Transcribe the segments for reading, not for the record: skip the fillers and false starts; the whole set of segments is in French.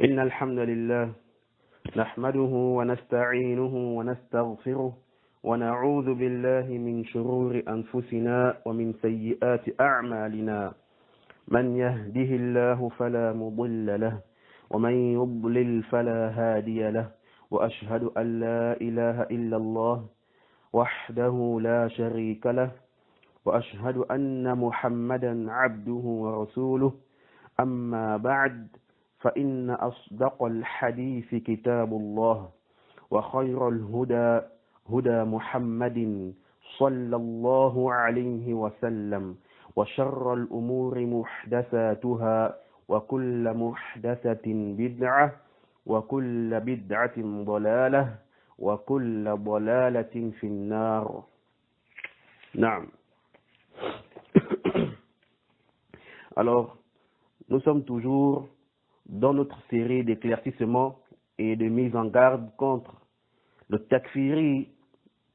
إن الحمد لله نحمده ونستعينه ونستغفره ونعوذ بالله من شرور أنفسنا ومن سيئات أعمالنا من يهده الله فلا مضل له ومن يضلل فلا هادي له وأشهد أن لا إله إلا الله وحده لا شريك له وأشهد أن محمدا عبده ورسوله أما بعد فإن أصدق الحديث كتاب الله وخير الهدى هدى محمد صلى الله عليه وسلم وشر الأمور محدثاتها وكل محدثة بدعة وكل بدعة ضلالة وكل ضلالة في النار. نعم. Alors, nous sommes toujours dans notre série d'éclaircissements et de mise en garde contre le takfiri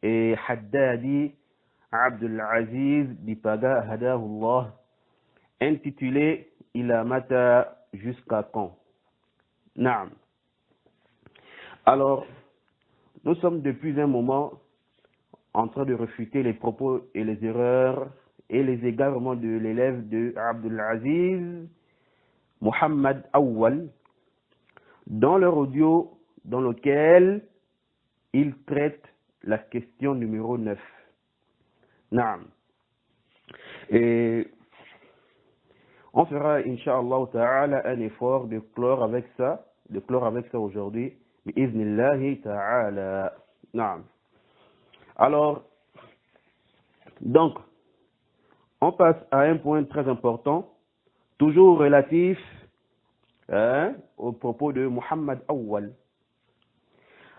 et Haddadi Abdul Aziz Bipaga Hadahullah, intitulé Ila Mata, jusqu'à quand? Naam. Alors, nous sommes depuis un moment en train de refuter les propos et les erreurs et les égarements de l'élève de Abdul Aziz Muhammad Awwal, dans leur audio dans lequel il traite la question numéro 9. Naam. Et on fera, Inch'Allah Ta'ala, un effort de clore avec ça aujourd'hui. Bi'iznillahi Ta'ala. Naam. Alors, donc, on passe à un point très important, toujours relatif au propos de Muhammad Awwal.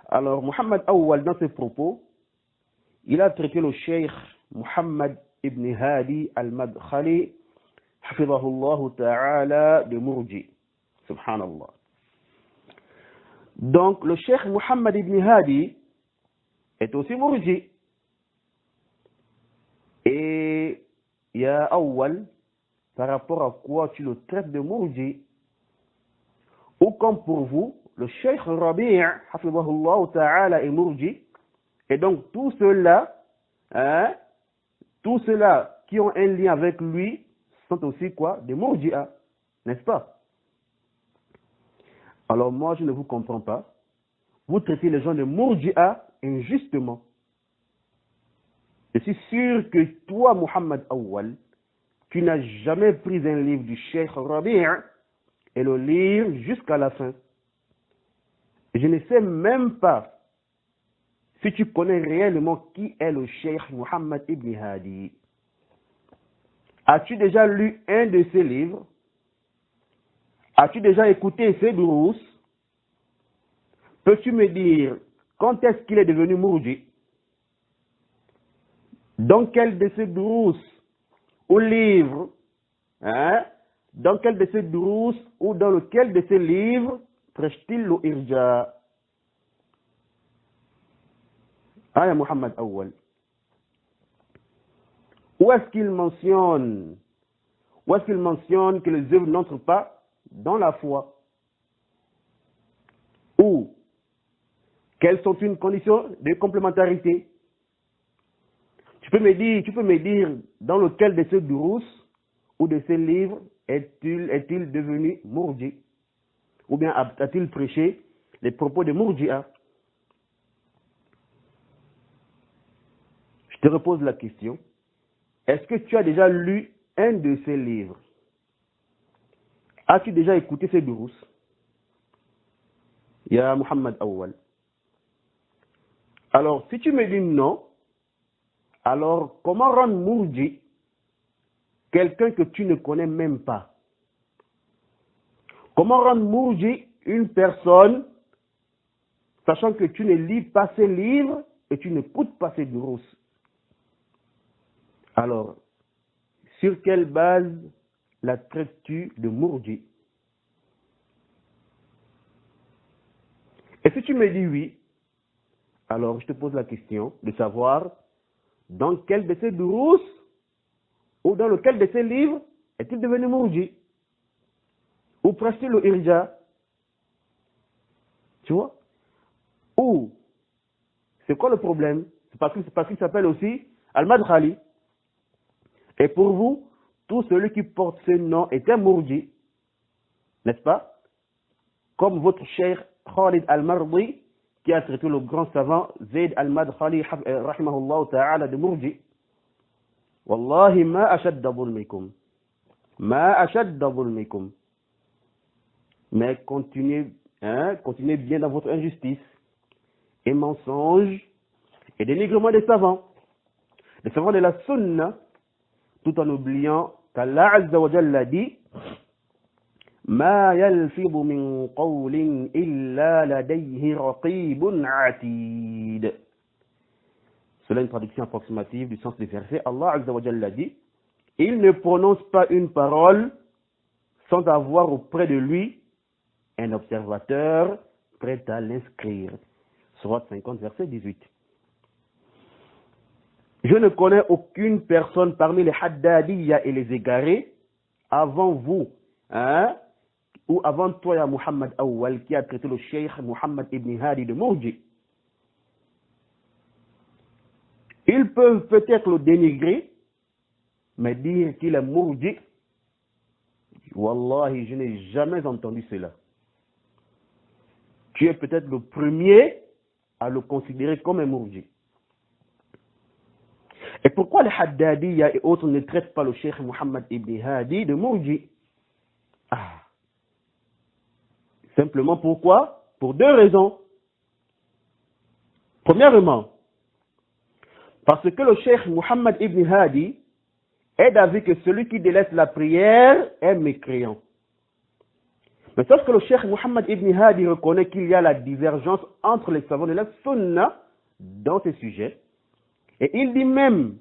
Alors, Muhammad Awwal, dans ses propos, il a traité le cheikh Muhammad ibn Hadi al-Madkhali, hafidhahullah ta'ala, de Murji. Subhanallah. Donc, le cheikh Muhammad ibn Hadi est aussi Murji. Et il y a Awwal, par rapport à quoi tu le traites de Murji, ou comme pour vous, le Cheikh Rabi' hafidhahullah ta'ala est Murji, et donc tous ceux-là qui ont un lien avec lui sont aussi quoi? Des Murji'a, n'est-ce pas? Alors moi je ne vous comprends pas. Vous traitez les gens de Murji'a injustement. Je suis sûr que toi, Muhammad Awwal, tu n'as jamais pris un livre du Cheikh Rabi' et le lire jusqu'à la fin. Je ne sais même pas si tu connais réellement qui est le Cheikh Muhammad ibn Hadi. As-tu déjà lu un de ses livres? As-tu déjà écouté ses durous? Peux-tu me dire quand est-ce qu'il est devenu Murji? Dans quel de ses durous ou livres, dans quel de ces durous ou dans lequel de ces livres prêche-t-il le irja? Ah, Muhammad Awwal. Où est-ce qu'il mentionne que les œuvres n'entrent pas dans la foi? Ou quelles sont une condition de complémentarité? Tu peux me dire dans lequel de ces durous ou de ces livres est-il devenu Murji? Ou bien a-t-il prêché les propos de Murji'a? Je te repose la question. Est-ce que tu as déjà lu un de ces livres? As-tu déjà écouté ces durous? Ya Muhammad Awwal. Alors, si tu me dis non, alors comment rendre Murji quelqu'un que tu ne connais même pas? Comment rendre Murji une personne, sachant que tu ne lis pas ses livres et tu n'écoutes pas ses durous? Alors, sur quelle base la traites-tu de Murji? Et si tu me dis oui, alors je te pose la question de savoir dans quel de ces durous ou dans lequel de ces livres est-il devenu Murji? Ou prêche-t-il le irja? Tu vois? Ou, c'est quoi le problème? C'est parce qu'il s'appelle aussi Al-Madkhali. Et pour vous, tout celui qui porte ce nom est un mourji, n'est-ce pas? Comme votre cher Khalid Al-Mardi, qui a traité le grand savant Zayd Al-Madkhali, rahimahullah ta'ala, de mourji. Wallahi ma ashadda dhulmikum. Ma ashadda dhulmikum. Mais continuez bien dans votre injustice et mensonge et dénigrement des savants de la sunna, tout en oubliant qu'Allah Azza wa Jalla dit Ma yalfidu min qawlin illa ladayhi raqibun atid. Cela est une traduction approximative du sens du verset. Allah Azza wa Jalla dit Il ne prononce pas une parole sans avoir auprès de lui un observateur prêt à l'inscrire. Sourate 50, verset 18. Je ne connais aucune personne parmi les Haddadiyya et les égarés avant vous, ou avant toi, ya Muhammad Awwal, qui a traité le Cheikh Muhammad ibn Hadi de Mourji. Ils peuvent peut-être le dénigrer, mais dire qu'il est Mourji, Wallahi, je n'ai jamais entendu cela. Tu es peut-être le premier à le considérer comme un Mourji. Et pourquoi les Haddadiyya et autres ne traitent pas le Cheikh Muhammad ibn Hadi de Mourji? Simplement pourquoi? Pour deux raisons. Premièrement, parce que le Cheikh Muhammad ibn Hadi est d'avis que celui qui délaisse la prière est mécréant. Mais sauf que le Cheikh Muhammad ibn Hadi reconnaît qu'il y a la divergence entre les savants de la sunna dans ces sujets. Et il dit même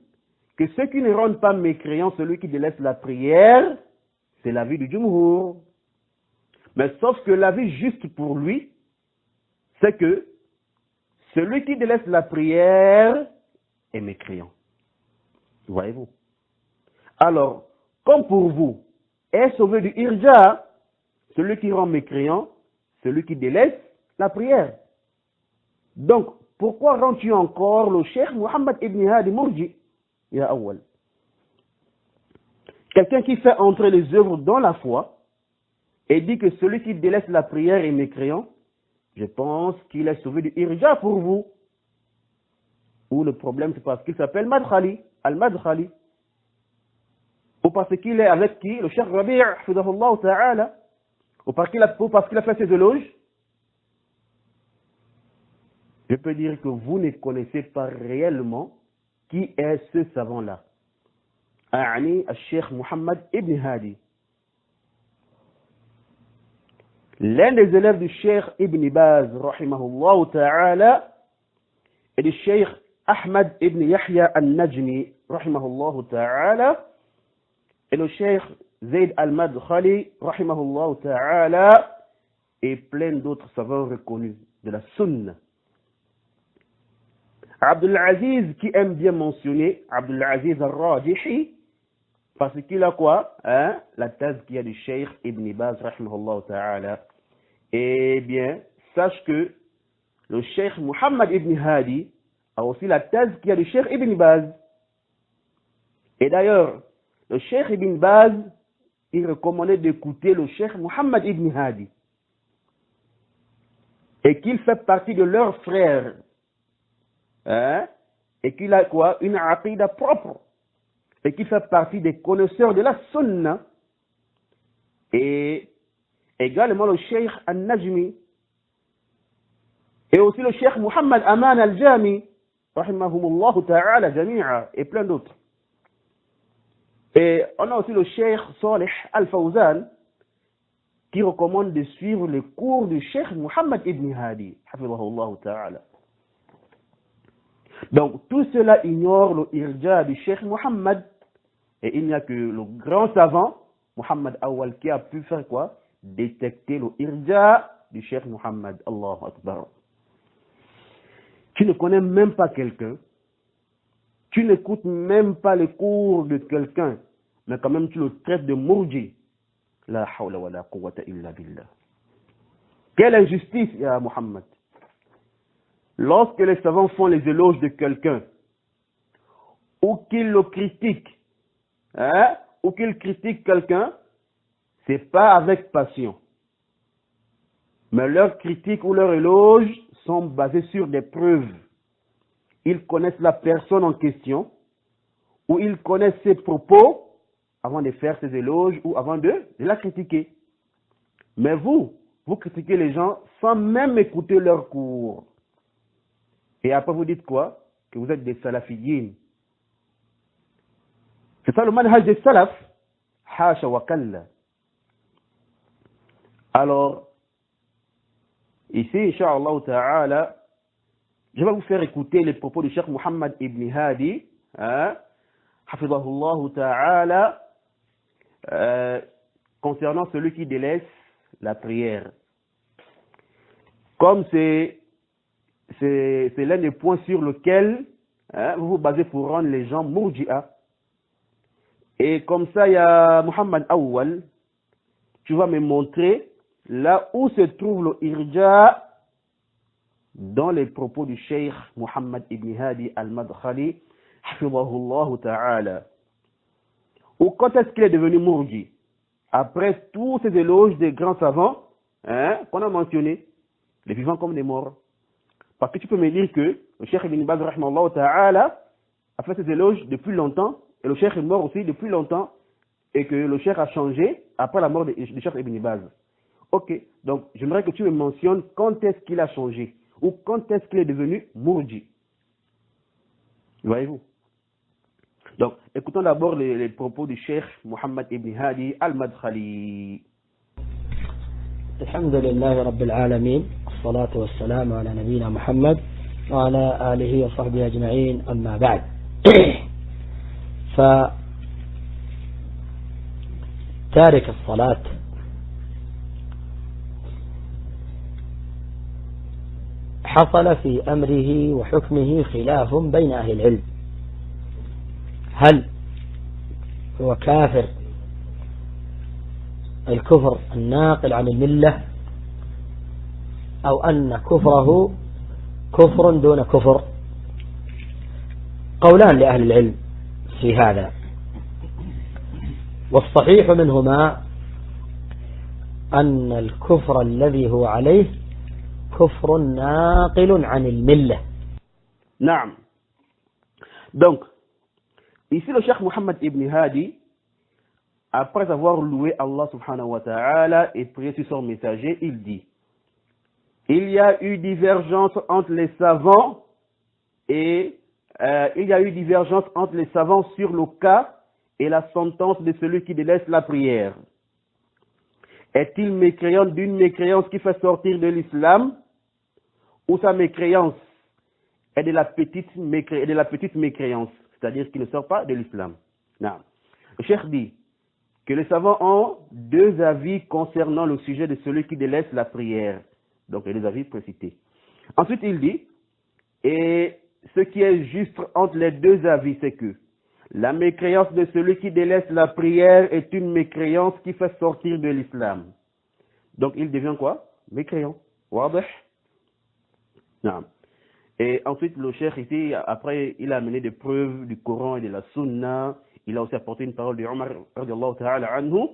que ceux qui ne rendent pas mécréant celui qui délaisse la prière, c'est l'avis du Jumhur. Mais sauf que l'avis juste pour lui, c'est que celui qui délaisse la prière est mécréant. Voyez-vous? Alors, comme pour vous, est sauvé du irja, celui qui rend mécréant, celui qui délaisse la prière. Donc, pourquoi rends-tu encore le Cheikh Muhammad ibn Hadi Mourji, ya Awwal? Quelqu'un qui fait entrer les œuvres dans la foi et dit que celui qui délaisse la prière est mécréant, je pense qu'il est sauvé du irja pour vous. Ou le problème c'est parce qu'il s'appelle Madkhali, Al-Madkhali. Ou parce qu'il est avec qui? Le Cheikh Rabi' Hafidahullah Ta'ala. Ou parce qu'il a fait ses éloges. Je peux dire que vous ne connaissez pas réellement qui est ce savant-là. A'ani al-Cheikh Muhammad ibn Hadi. L'un des élèves du Cheikh Ibn Baz, rahimahullah ta'ala, et du Cheikh Ahmad ibn Yahya al-Najmi, rahimahullah ta'ala, et le Cheikh Zayd al-Madkhali, rahimahullah ta'ala, et plein d'autres savants reconnus de la sunna. Abdul Aziz, qui aime bien mentionner Abdul Aziz al-Rajihi, parce qu'il a quoi? La thèse qu'il y a du Cheikh Ibn Baz, rahimahullah ta'ala. Eh bien, sache que le Cheikh Muhammad ibn Hadi a aussi la thèse qu'il y a du Cheikh Ibn Baz. Et d'ailleurs, le Cheikh Ibn Baz, il recommandait d'écouter le Cheikh Muhammad ibn Hadi. Et qu'il fait partie de leurs frères. Et qu'il a quoi? Une aqida propre. Et qu'il fait partie des connaisseurs de la sunna. Et également le Cheikh Al-Najmi. Et aussi le Cheikh Muhammad Aman Al-Jami. Rahimahumullah ta'ala jami'a. Et plein d'autres. Et on a aussi le Cheikh Salih Al-Fawzan qui recommande de suivre les cours du Cheikh Muhammad ibn Hadi. Hafidahullah ta'ala. Donc, tout cela ignore le irja du Cheikh Muhammad. Et il n'y a que le grand savant, Muhammad Awwal, qui a pu faire quoi? Détecter le irja du Cheikh Muhammad. Allahu Akbar. Tu ne connais même pas quelqu'un. Tu n'écoutes même pas les cours de quelqu'un. Mais quand même, tu le traites de mourji. La hawla wa la quwwata illa billah. Quelle injustice, ya Muhammad. Lorsque les savants font les éloges de quelqu'un, ou qu'ils le critiquent, ou qu'ils critiquent quelqu'un, c'est pas avec passion. Mais leurs critiques ou leurs éloges sont basés sur des preuves. Ils connaissent la personne en question, ou ils connaissent ses propos avant de faire ses éloges ou avant de la critiquer. Mais vous critiquez les gens sans même écouter leurs cours. Et après vous dites quoi? Que vous êtes des salafiyyin. C'est ça le manhaj des salaf. Hasha wa kalla. Alors, ici, Inch'Allah Ta'ala, je vais vous faire écouter les propos du Cheikh Muhammad ibn Hadi, Hafidahullah Ta'ala, concernant celui qui délaisse la prière. Comme c'est l'un des points sur lequel vous vous basez pour rendre les gens murji'a. Et comme ça, il y a Muhammad Awwal, tu vas me montrer là où se trouve le irja dans les propos du Cheikh Muhammad ibn Hadi al-Madkhali, hafidahullah ta'ala. Ou quand est-ce qu'il est devenu murji? Après tous ces éloges des grands savants qu'on a mentionnés, les vivants comme les morts. Parce que tu peux me dire que le Cheikh ibn Baz rahimahullah ta'ala a fait ses éloges depuis longtemps, et le Cheikh est mort aussi depuis longtemps, et que le Cheikh a changé après la mort du Cheikh ibn Baz. Ok, donc j'aimerais que tu me mentionnes quand est-ce qu'il a changé, ou quand est-ce qu'il est devenu murji. Voyez-vous? Donc, écoutons d'abord les propos du Cheikh Muhammad ibn Hadi al-Madkhali. الحمد لله رب العالمين، الصلاة والسلام على نبينا محمد وعلى آله وصحبه أجمعين، أما بعد. فتارك الصلاة حصل في أمره وحكمه خلاف بين أهل العلم. هل هو كافر الكفر الناقل عن الملة، أو أن كفره كفر دون كفر؟ قولان لأهل العلم في هذا، والصحيح منهما أن الكفر الذي هو عليه كفر ناقل عن الملة. نعم. Donc, ici le Cheikh Muhammad ibn Hadi, après avoir loué Allah subhanahu wa ta'ala et prié sur son messager, il dit: il y a eu divergence entre les savants sur le cas et la sentence de celui qui délaisse la prière. Est-il mécréant d'une mécréance qui fait sortir de l'islam, ou sa mécréance est de la petite mécréance, c'est-à-dire qu'il ne sort pas de l'islam? Non. Le cheikh dit que les savants ont deux avis concernant le sujet de celui qui délaisse la prière. Donc, les deux avis précités. Ensuite, il dit, et ce qui est juste entre les deux avis, c'est que la mécréance de celui qui délaisse la prière est une mécréance qui fait sortir de l'islam. Donc, il devient quoi? Mécréant. Wadih? Non. Et ensuite, le cheikh ici, après, il a amené des preuves du Coran et de la Sunna. Il a aussi apporté une parole de Omar radiallahu ta'ala anhu.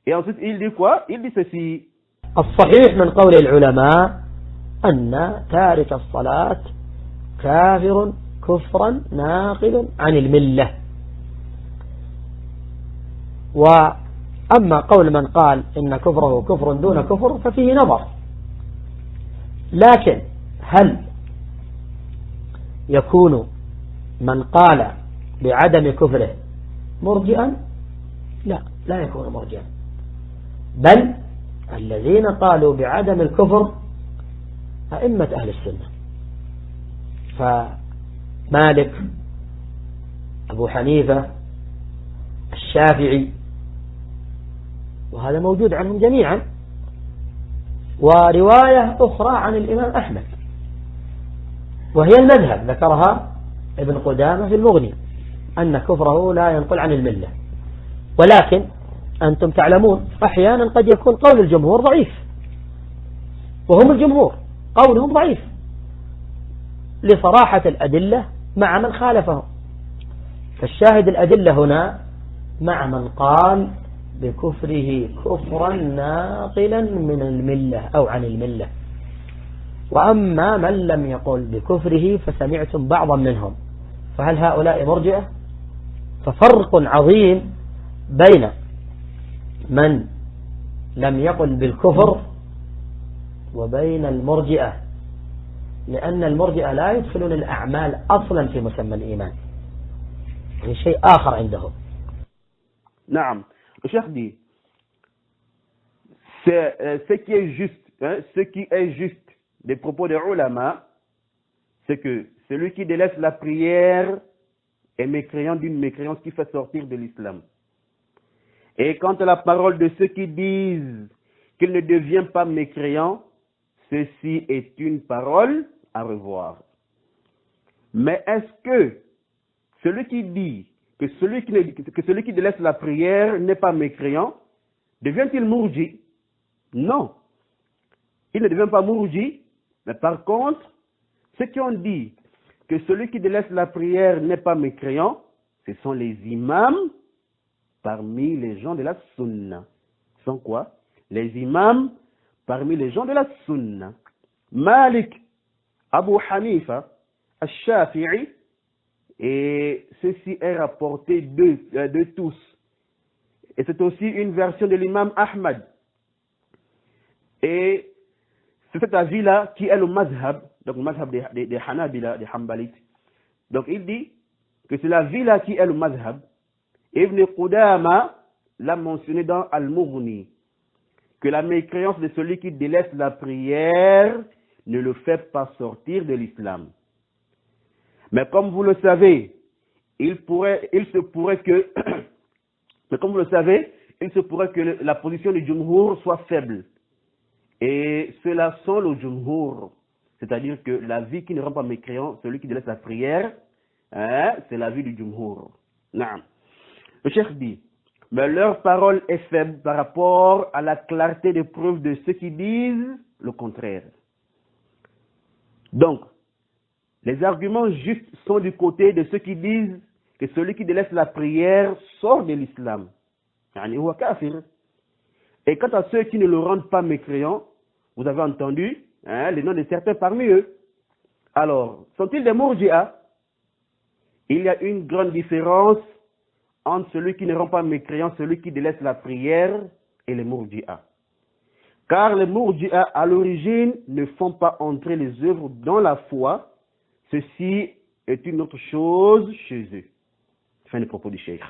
Et ensuite, il dit quoi? Il dit ceci. الصحيح من قول العلماء أن تارك الصلاة كافر كفرا ناقل عن الملة. وأما قول من قال إن كفره كفر دون كفر ففيه نظر. لكن هل يكون من قال بعدم كفره مرجئا؟ لا يكون مرجئا، بل الذين قالوا بعدم الكفر أئمة أهل السنة، فمالك، أبو حنيفة، الشافعي، وهذا موجود عنهم جميعا. ورواية أخرى عن الإمام أحمد، وهي المذهب ذكرها ابن قدامة في المغني، أن كفره لا ينقل عن الملة. ولكن أنتم تعلمون أحيانا قد يكون قول الجمهور ضعيف، وهم الجمهور قولهم ضعيف لصراحة الأدلة مع من خالفهم. فالشاهد الأدلة هنا مع من قال بكفره كفرا ناقلا من الملة أو عن الملة. وأما من لم يقل بكفره فسمعتم بعضا منهم، فهل هؤلاء مرجئة؟ ففرق عظيم بين من لم يقل بالكفر وبين المرجئة، لأن المرجئة لا يدخلون الأعمال أصلا في مسمى الإيمان، يعني شيء آخر عندهم. نعم. Le cheikh dit, ce qui est juste, ce qui est juste des propos des ulama, c'est que celui qui délaisse la prière est mécréant d'une mécréance qui fait sortir de l'islam. Et quant à la parole de ceux qui disent qu'il ne devient pas mécréant, ceci est une parole à revoir. Mais est-ce que celui qui dit que celui qui délaisse la prière n'est pas mécréant, devient-il mourji? Non. Il ne devient pas mourji, mais par contre, ceux qui ont dit que celui qui délaisse la prière n'est pas mécréant, ce sont les imams parmi les gens de la sunna. Ce sont quoi? Les imams parmi les gens de la sunna. Malik, Abu Hanifa, Al-Shafi'i, et ceci est rapporté de tous. Et c'est aussi une version de l'imam Ahmad. Et c'est cet avis-là qui est le mazhab, donc le mazhab des Hanabila, des Hanbalites. Donc il dit que c'est l'avis-là qui est le mazhab. Ibn Qudama l'a mentionné dans Al-Mughni, que la mécréance de celui qui délaisse la prière ne le fait pas sortir de l'islam. Mais comme vous le savez, il se pourrait que la position du Jumhur soit faible. Et ceux-là sont le Jumhur. C'est-à-dire que la vie qui ne rend pas mécréant, celui qui délaisse la prière, c'est la vie du Jumhur. Naam. Le cheikh dit, mais leur parole est faible par rapport à la clarté des preuves de ceux qui disent le contraire. Donc, les arguments justes sont du côté de ceux qui disent que celui qui délaisse la prière sort de l'islam. Et quant à ceux qui ne le rendent pas mécréant, vous avez entendu les noms de certains parmi eux. Alors, sont-ils des mourji'a? Il y a une grande différence entre celui qui ne rend pas mécréant, celui qui délaisse la prière, et les mourji'a. Car les mourji'a, à l'origine, ne font pas entrer les œuvres dans la foi. Ceci est une autre chose chez eux. Fin des propos du cheikh.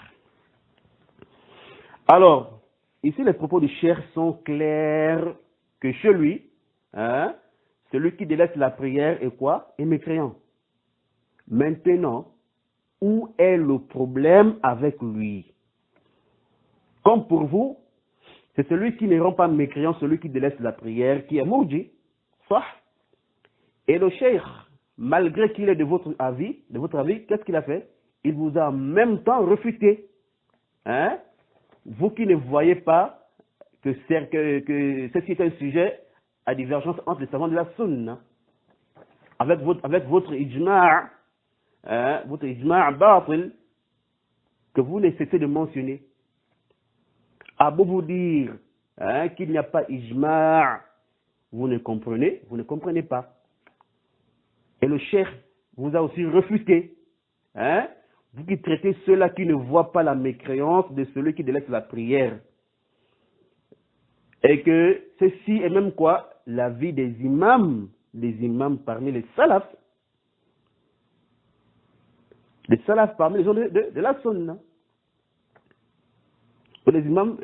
Alors, ici les propos du cheikh sont clairs que chez lui, celui qui délaisse la prière est quoi? Est mécréant. Maintenant, où est le problème avec lui? Comme pour vous, c'est celui qui ne rend pas mécréant, celui qui délaisse la prière, qui est mourji. Et le cheikh, malgré qu'il est de votre avis, qu'est-ce qu'il a fait? Il vous a en même temps réfuté. Vous qui ne voyez pas que ceci est un sujet à divergence entre les savants de la sunna. Avec votre ijma', batil, que vous ne cessez de mentionner. À beau vous dire qu'il n'y a pas ijma', vous ne comprenez pas. Et le cheikh vous a aussi refuté. Vous qui traitez ceux-là qui ne voient pas la mécréance de celui qui délaisse la prière. Et que ceci est même quoi? La vie des imams parmi les salafs. Les salafs parmi les gens de la sunna. Les imams,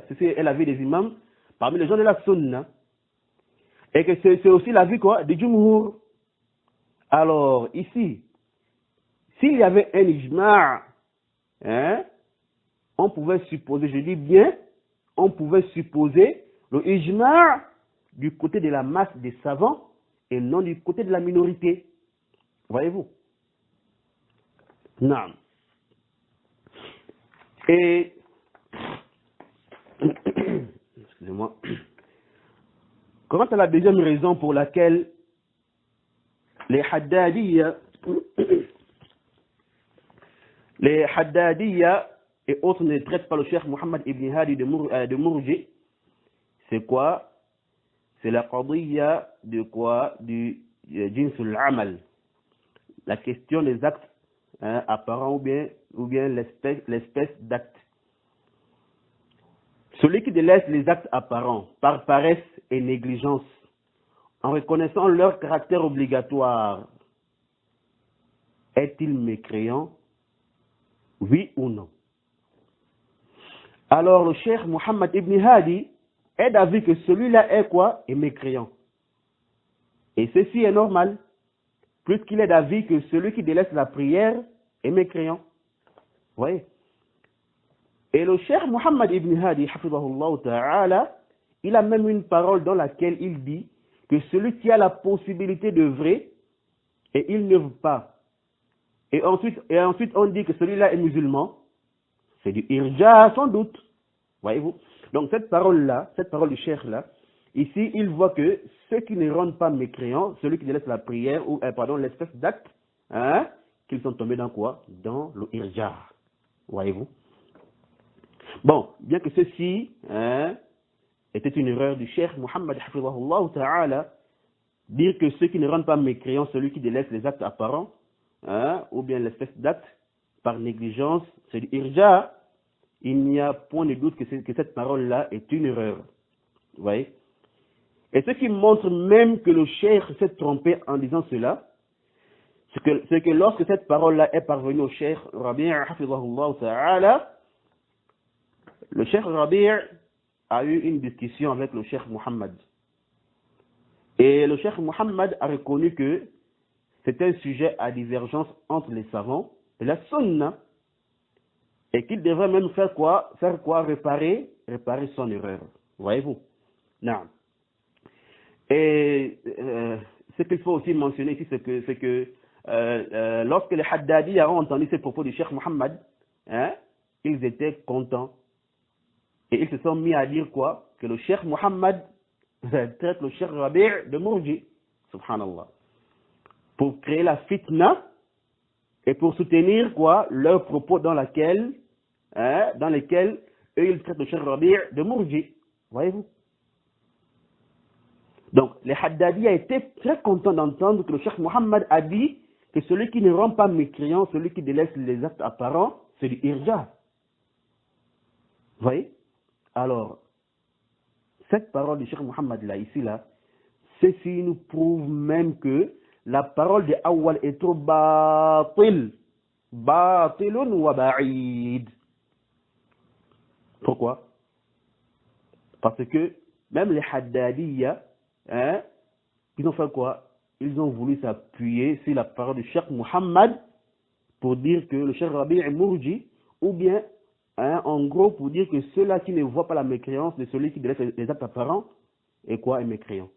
ceci est la vie des imams parmi les gens de la sunna. Et que c'est aussi la vie quoi? Des jumhur. Alors, ici, s'il y avait un ijma', on pouvait supposer, je dis bien, on pouvait supposer le ijma' du côté de la masse des savants et non du côté de la minorité. Voyez-vous? Non. Et, excusez-moi. Quant à la deuxième raison pour laquelle les Haddadiyya et autres ne traitent pas le cheikh Mohammed ibn Hadi de Mourji, c'est quoi? C'est la qadiyya de quoi? Du jinsul amal, la question des actes apparents ou bien l'espèce d'actes. Celui qui délaisse les actes apparents par paresse et négligence, en reconnaissant leur caractère obligatoire, est-il mécréant? Oui ou non? Alors le cheikh Mohammed ibn Hadi est d'avis que celui-là est quoi? Est mécréant. Et ceci est normal, puisqu'il est d'avis que celui qui délaisse la prière est mécréant. Vous voyez? Et le cheikh Mohammed ibn Hadi, hafidahullah ta'ala, il a même une parole dans laquelle il dit que celui qui a la possibilité d'œuvrer et il n'œuvre pas, et ensuite on dit que celui-là est musulman, c'est du irja sans doute. Voyez-vous? Donc cette parole du cheikh-là, ici il voit que ceux qui ne rendent pas mécréants, celui qui délaisse la prière, ou l'espèce d'acte, qu'ils sont tombés dans quoi? Dans le irja. Voyez-vous? Bon, bien que ceci était une erreur du cheikh Mohammed hafidahullah ta'ala, dire que ceux qui ne rendent pas mécréants, celui qui délaisse les actes apparents, ou bien l'espèce d'acte par négligence, c'est du irja, il n'y a point de doute que cette parole-là est une erreur. Vous voyez? Et ce qui montre même que le cheikh s'est trompé en disant cela, c'est que lorsque cette parole-là est parvenue au cheikh Rabi' hafidahullah ta'ala, le cheikh Rabi' a eu une discussion avec le cheikh Mohammed. Et le cheikh Mohammed a reconnu que c'était un sujet à divergence entre les savants et la sunna, et qu'il devrait même faire quoi? Réparer son erreur. Voyez-vous? Non. Et ce qu'il faut aussi mentionner ici, c'est que lorsque les Haddadi ont entendu ces propos du cheikh Mohammed, ils étaient contents. Et ils se sont mis à dire quoi? Que le cheikh Mohammed traite le cheikh Rabi' de Mourji. Subhanallah. Pour créer la fitna et pour soutenir quoi? Leurs propos dans lesquels eux ils traitent le cheikh Rabi' de Mourji. Voyez-vous? Donc les Haddadi a été très contents d'entendre que le cheikh Mohammed a dit que celui qui ne rend pas mécréant, celui qui délaisse les actes apparents, c'est du irja. Vous voyez? Alors, cette parole du cheikh Mohammed là, ici là, ceci nous prouve même que la parole de Awwal est trop batilun wa ba'id. Pourquoi? Parce que même les Haddadiyya, ils ont fait quoi? Ils ont voulu s'appuyer sur la parole du cheikh Mohammed pour dire que le cheikh Rabi' est Mourji, ou bien en gros pour dire que ceux-là qui ne voient pas la mécréance de celui qui délaisse les actes apparents est quoi? Est mécréant.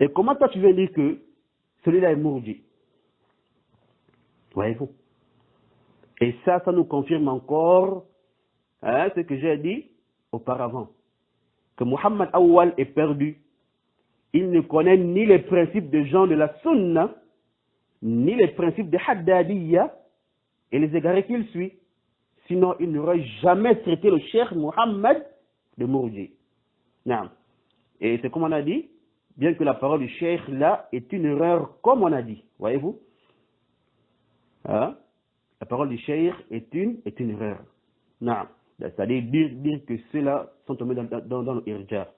Et comment toi tu veux dire que celui-là est Mourji? Voyez-vous? Et ça nous confirme encore ce que j'ai dit auparavant, que Mohammed Awwal est perdu. Il ne connaît ni les principes des gens de la sunna, ni les principes des Haddadiyya et les égarés qu'il suit. Sinon, il n'aurait jamais traité le cheikh Mohammed de Mourji. Et c'est comme on a dit, bien que la parole du cheikh là est une erreur, comme on a dit, voyez-vous, la parole du cheikh est une erreur. C'est-à-dire dire que ceux-là sont tombés dans le irja.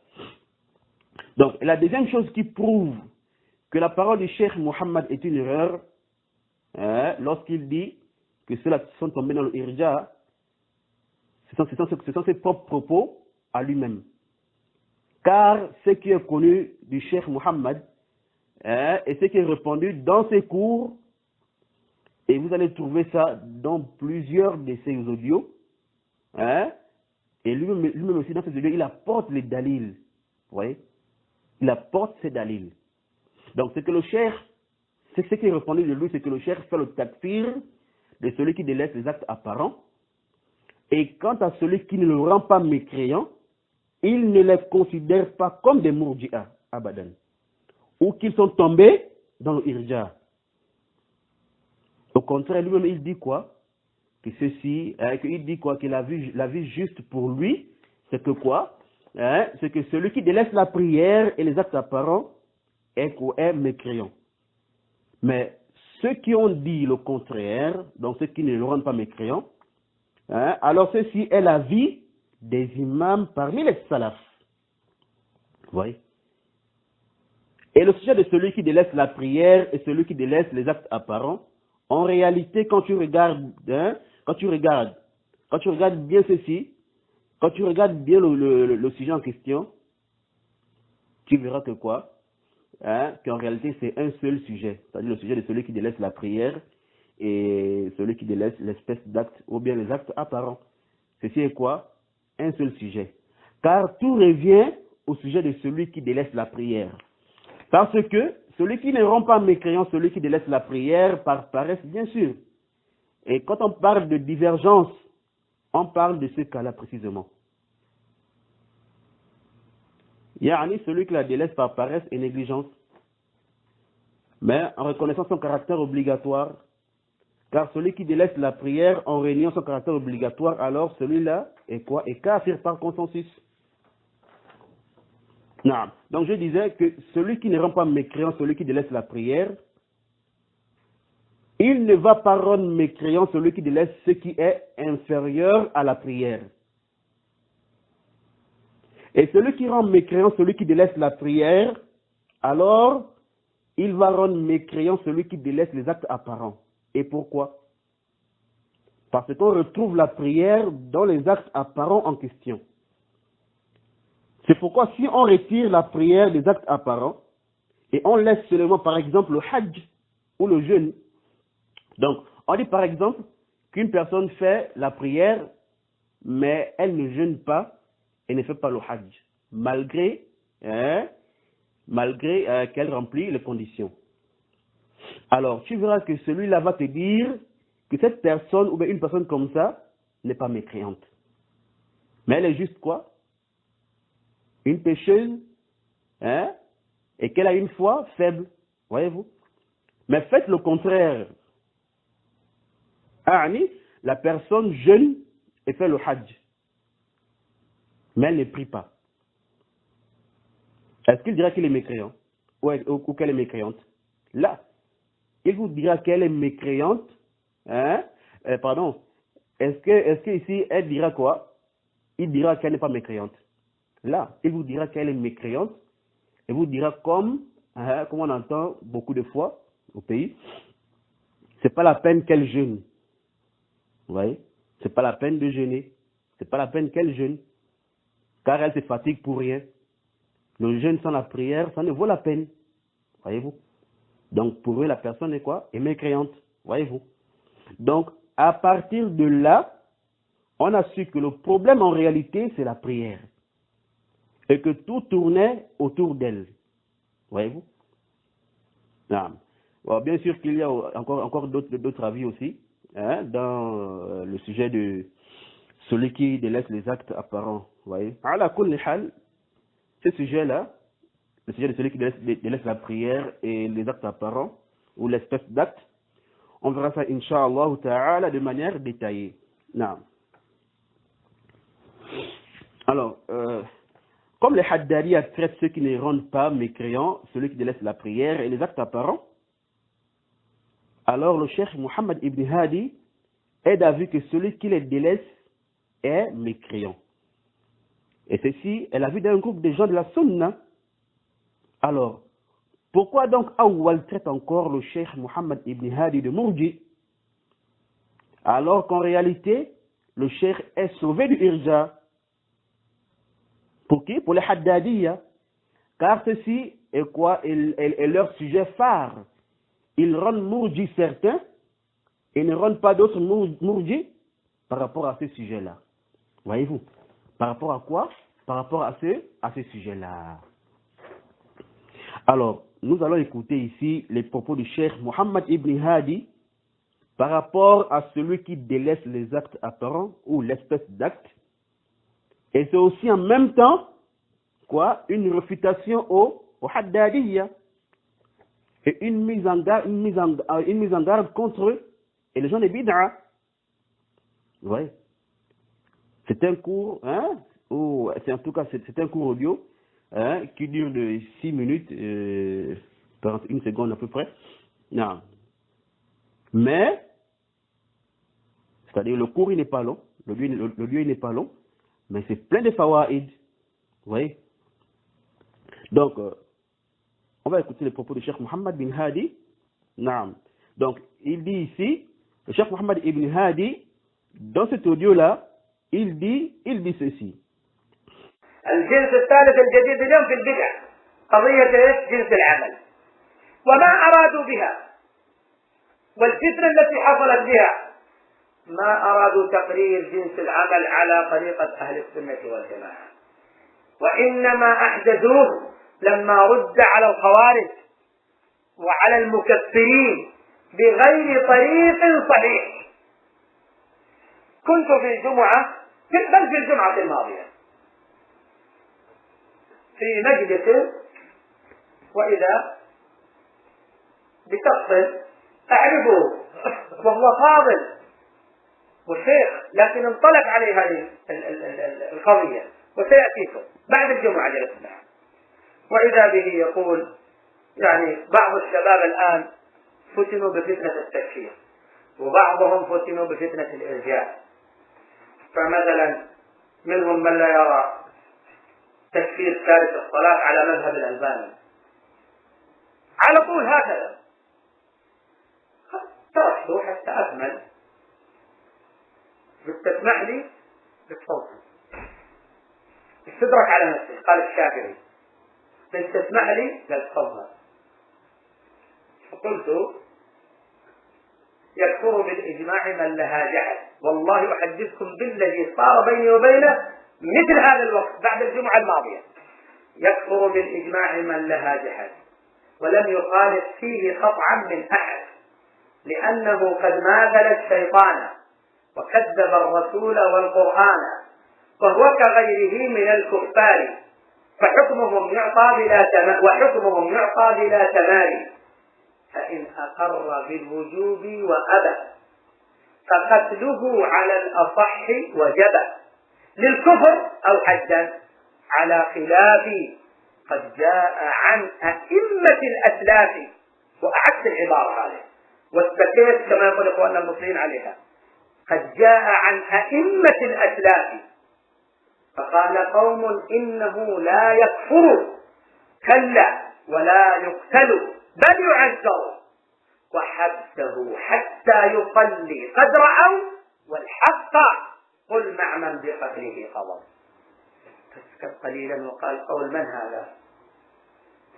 Donc, la deuxième chose qui prouve que la parole du cheikh Mohammed est une erreur, lorsqu'il dit que ceux-là sont tombés dans le irja, ce sont ses propres propos à lui-même. Car ce qui est connu du cheikh Mohammed et ce qui est répandu dans ses cours, et vous allez trouver ça dans plusieurs de ses audios, et lui-même aussi dans ses audios, il apporte les dalils. Vous voyez? Il apporte ces dalils. Donc c'est que le cheikh, c'est ce qui est répandu de lui, c'est que le cheikh fait le takfir de celui qui délaisse les actes apparents. Et quant à celui qui ne le rend pas mécréant, il ne les considère pas comme des mourji'a. abadan. Ou qu'ils sont tombés dans le irja. Au contraire, lui-même, il dit quoi? Que ceci, qu'il dit quoi? Que la vie juste pour lui, c'est que quoi? C'est que celui qui délaisse la prière et les actes apparents est mécréant. Mais ceux qui ont dit le contraire, donc ceux qui ne le rendent pas mécréant, alors ceci est la vie des imams parmi les salafs. Vous voyez? Et le sujet de celui qui délaisse la prière et celui qui délaisse les actes apparents, en réalité, quand tu regardes bien ceci, quand tu regardes bien le sujet en question, tu verras que quoi? Qu'en réalité, c'est un seul sujet. C'est-à-dire le sujet de celui qui délaisse la prière et celui qui délaisse l'espèce d'acte ou bien les actes apparents. Ceci est quoi? Un seul sujet. Car tout revient au sujet de celui qui délaisse la prière. Parce que celui qui ne rend pas mécréant, celui qui délaisse la prière par paresse, bien sûr. Et quand on parle de divergence, on parle de ce cas-là précisément. Yani celui qui la délaisse par paresse et négligence, mais en reconnaissant son caractère obligatoire, car celui qui délaisse la prière en réuniant son caractère obligatoire, alors celui-là est quoi? Est kafir par consensus. Non. Donc je disais que celui qui ne rend pas mécréant, celui qui délaisse la prière, il ne va pas rendre mécréant celui qui délaisse ce qui est inférieur à la prière. Et celui qui rend mécréant celui qui délaisse la prière, alors il va rendre mécréant celui qui délaisse les actes apparents. Et pourquoi? Parce qu'on retrouve la prière dans les actes apparents en question. C'est pourquoi si on retire la prière des actes apparents et on laisse seulement par exemple le hajj ou le jeûne. Donc on dit par exemple qu'une personne fait la prière mais elle ne jeûne pas et ne fait pas le hajj malgré qu'elle remplit les conditions. Alors tu verras que celui-là va te dire que cette personne ou bien une personne comme ça n'est pas mécréante. Mais elle est juste quoi? Une pécheuse, et qu'elle a une foi faible, voyez-vous. Mais faites le contraire. La personne jeûne et fait le hajj, mais elle ne prie pas. Est-ce qu'il dira qu'il est mécréant ou qu'elle est mécréante? Là, il vous dira qu'elle est mécréante. Est-ce que ici, elle dira quoi? Il dira qu'elle n'est pas mécréante. Là, il vous dira qu'elle est mécréante et vous dira comme on entend beaucoup de fois au pays, c'est pas la peine qu'elle jeûne. Vous voyez? C'est pas la peine de jeûner. C'est pas la peine qu'elle jeûne. Car elle se fatigue pour rien. Le jeûne sans la prière, ça ne vaut la peine. Voyez-vous? Donc pour eux, la personne est quoi? Est mécréante. Voyez-vous? Donc, à partir de là, on a su que le problème en réalité, c'est la prière. Et que tout tournait autour d'elle. Voyez-vous? Bon, bien sûr qu'il y a encore d'autres avis aussi, dans le sujet de celui qui délaisse les actes apparents. Voyez? Ala kulli hal, ce sujet-là, le sujet de celui qui délaisse la prière et les actes apparents, ou l'espèce d'acte, on verra ça, Inch'Allah ta'ala, de manière détaillée. Alors, comme les Haddadiyya traitent ceux qui ne rendent pas mécréants, celui qui délaisse la prière et les actes apparents, alors le cheikh Muhammad ibn Hadi est d'avis que celui qui les délaisse est mécréant. Et ceci est l'avis d'un groupe de gens de la Sunna. Alors, pourquoi donc Awwal traite encore le cheikh Muhammad ibn Hadi de Murji, alors qu'en réalité, le cheikh est sauvé du irja? Pour qui? Pour les Haddadiyya. Car ceci est quoi? Est leur sujet phare. Ils rendent Murji certains et ne rendent pas d'autres Murji par rapport à ce sujet-là. Voyez-vous? Par rapport à quoi? Par rapport à ce sujet-là. Alors, nous allons écouter ici les propos du cheikh Muhammad ibn Hadi par rapport à celui qui délaisse les actes apparents ou l'espèce d'acte. Et c'est aussi en même temps, quoi, une réfutation au وحدادية et une mise en garde contre eux et les gens de bid'a. Oui. C'est un cours, c'est en tout cas c'est un cours audio qui dure de 6 minutes, 41 secondes à peu près. Non. Mais, c'est-à-dire le cours il n'est pas long, l'audio il n'est pas long, mais c'est plein de fawaïd. Vous voyez? Donc, on va écouter les propos de Cheikh Mohammed bin Hadi. Naam. Donc, il dit ici, le Cheikh Mohammed ibn Hadi, dans cet audio-là, il dit ceci. الجنس الثالث الجديد اليوم في البدع قضية جنس العمل وما أرادوا بها والفتنة التي حصلت بها ما أرادوا تقرير جنس العمل على طريقة أهل السنة والجماعة وإنما أحدثوه لما رد على الخوارج وعلى المكفرين بغير طريق صحيح. كنت في جمعة بل في الجمعة الماضية في مجلس وإذا بشخص أعرفه وهو فاضل وشيخ لكن انطلق عليه هذه القضية وسيأتيكم بعد الجمعة جلسنا وإذا به يقول يعني بعض الشباب الآن فتنوا بفتنة التكفير وبعضهم فتنوا بفتنة الإرجاء فمثلا منهم من لا يرى تكفير تارك الصلاة على مذهب الألباني على طول هكذا تركته حتى أكمل تسمح لي بالصوت استدرك على نفسه قال الشافعي تسمح لي قال تفضل فقلت يكفر بالإجماع من لها جحد والله أحدثكم بالذي صار بيني وبينه مثل هذا الوقت بعد الجمعة الماضية يكفر بالإجماع من لها جحد ولم يخالف فيه قطعا من أحد لأنه قد ماثل الشيطان وكذب الرسول والقرآن وهو كغيره من الكفار وحكمهم يعطى بلا تماري فإن أقر بالوجوب وأبى فقتله على الأصح وجب للكفر أو حدا على خلاف قد جاء عن أئمة الأسلاف وأعدت العبارة هذه واستكيت كما يقول إخواننا المصريين عليها قد جاء عن أئمة الأسلاف فقال قوم إنه لا يكفر كلا ولا يقتل بل يعذر وحبسه حتى يصلي قد رأوا والحق قل مع من بقتله قضى فسكت قليلا وقال قول من هذا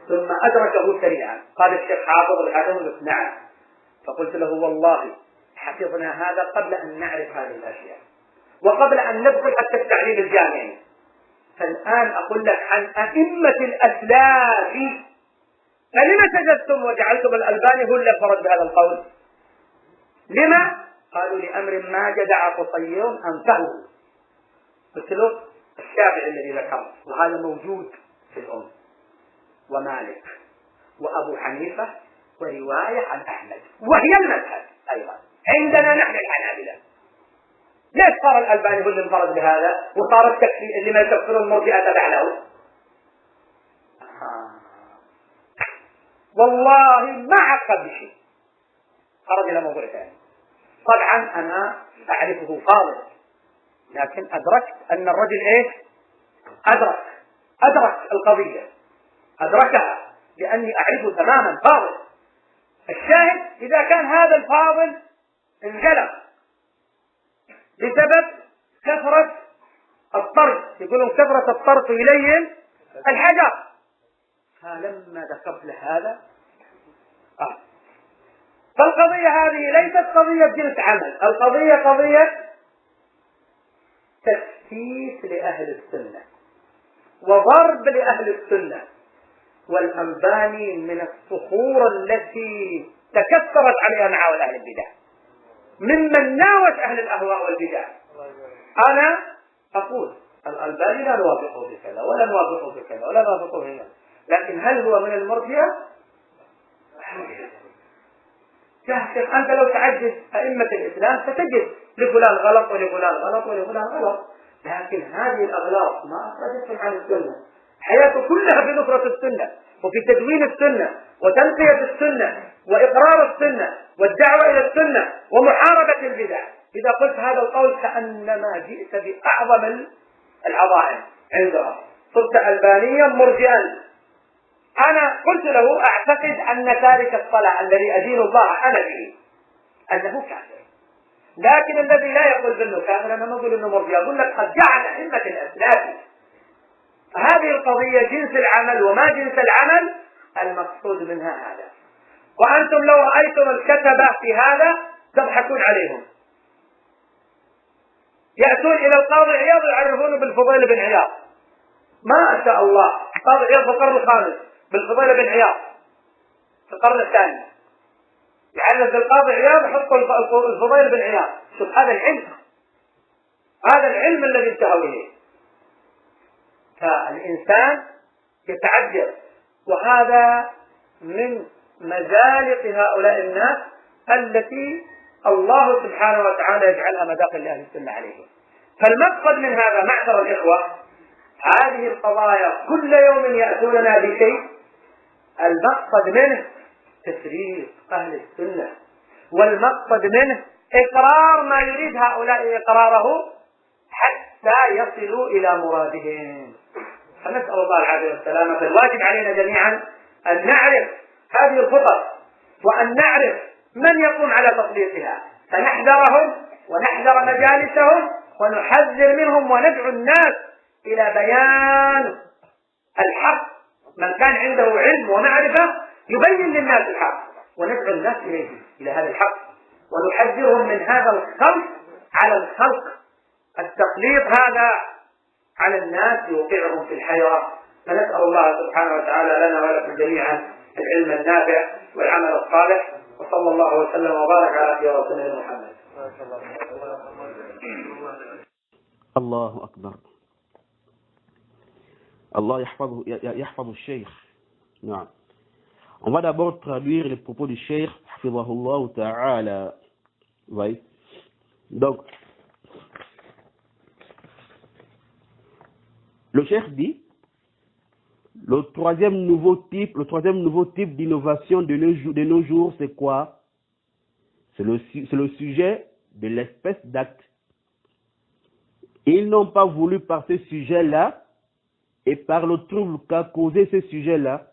ثم أدركه سريعا قال الشيخ حافظ الحكم نعم فقلت له والله حفظنا هذا قبل أن نعرف هذه الأشياء وقبل أن ندخل حتى التعليم الجامعي فالآن أقول لك عن أئمة الأسلاف فلما سجدتم وجعلتم الألباني هو اللي فرد بهذا القول لما؟ قالوا لأمر ما جدع قصير أنفه قلت له الشافعي الذي ذكرت وهذا موجود في الأم ومالك وأبو حنيفة ورواية عن أحمد وهي المذهب أيضا عندنا نحن الحنابلة ليش صار الألباني هو اللي انفرد بهذا وصار التكفير اللي ما يكفر المرجئة تبع له والله ما عقب بشيء خرج إلى موضوع ثاني طبعا أنا أعرفه فاضل لكن أدركت أن الرجل إيش أدرك القضية أدركها لأني أعرفه تماما فاضل الشاهد إذا كان هذا الفاضل انجلب بسبب كثرة الطرد يقولون كثرة الطرد إليهم الحجر فلما ذكرت لهذا فالقضية هذه ليست قضية جنس عمل القضية قضية تسفيس لأهل السنة وضرب لأهل السنة والألباني من الصخور التي تكثرت عليها معاول أهل البدع ممن ناوت أهل الأهواء والبدع أنا أقول الألباني لا نوافقه بكذا ولا نوافقه بكذا ولا نوافقه هنا لكن هل هو من المرجئة؟ يا شيخ أنت لو تعدد أئمة الإسلام ستجد لفلان غلط ولفلان غلط ولفلان غلط، لكن هذه الأغلاط ما أخرجتهم عن السنة. حياته كلها في نصرة السنة وفي تدوين السنة وتنقية السنة وإقرار السنة والدعوة إلى السنة ومحاربة البدع. إذا قلت هذا القول كأنما جئت بأعظم العظائم عندهم، صرت ألبانيا مرجئا. أنا قلت له أعتقد أن تارك الصلاة الذي أدين الله أنا به أنه كافر، لكن الذي لا يقول بأنه كافر أنا ما أقول أنه مرجئ، أقول لك قد جعل أئمة الأسلاف هذه القضية جنس العمل وما جنس العمل المقصود منها هذا. وأنتم لو رأيتم الكتبة في هذا تضحكون عليهم. يأتون إلى القاضي عياض يعرفونه بالفضيل بن عياض، ما شاء الله، قاضي عياض في القرن الخامس بالفضيل بن عياض في القرن الثاني، يعرف بالقاضي عياض يحط الفضيل بن عياض. شوف هذا العلم، هذا العلم الذي انتهوا إليه. فالإنسان يتعجب، وهذا من مزالق هؤلاء الناس التي الله سبحانه وتعالى يجعلها مداخل لأهل السنة عليهم. فالمقصد من هذا معشر الإخوة، هذه القضايا كل يوم يأتوننا بشيء، المقصد منه تفريق أهل السنة، والمقصد منه إقرار ما يريد هؤلاء إقراره حتى يصلوا إلى مرادهم. فنسأل الله العافية والسلامة. فالواجب علينا جميعا أن نعرف هذه الخطط وأن نعرف من يقوم على تطبيقها، فنحذرهم ونحذر مجالسهم ونحذر منهم وندعو الناس إلى بيان الحق. من كان عنده علم ومعرفة يبين للناس الحق، وندعو الناس إليه إلى هذا الحق، ونحذرهم من هذا الخلق على الخلق. التقليد هذا على الناس يوقعهم في الحيرة. فنسأل الله سبحانه وتعالى لنا ولكم جميعا العلم النافع والعمل الصالح، وصلى الله وسلم وبارك على سيدنا رسولنا محمد. الله أكبر. Allah yahfadhu le Cheikh. On va d'abord traduire les propos du Cheikh, hafidhahullah ta'ala. Oui. Donc, le Cheikh dit, le troisième nouveau type d'innovation de nos jours, c'est quoi? C'est le sujet de l'espèce d'acte. Ils n'ont pas voulu par ce sujet-là et par le trouble qu'a causé ce sujet-là,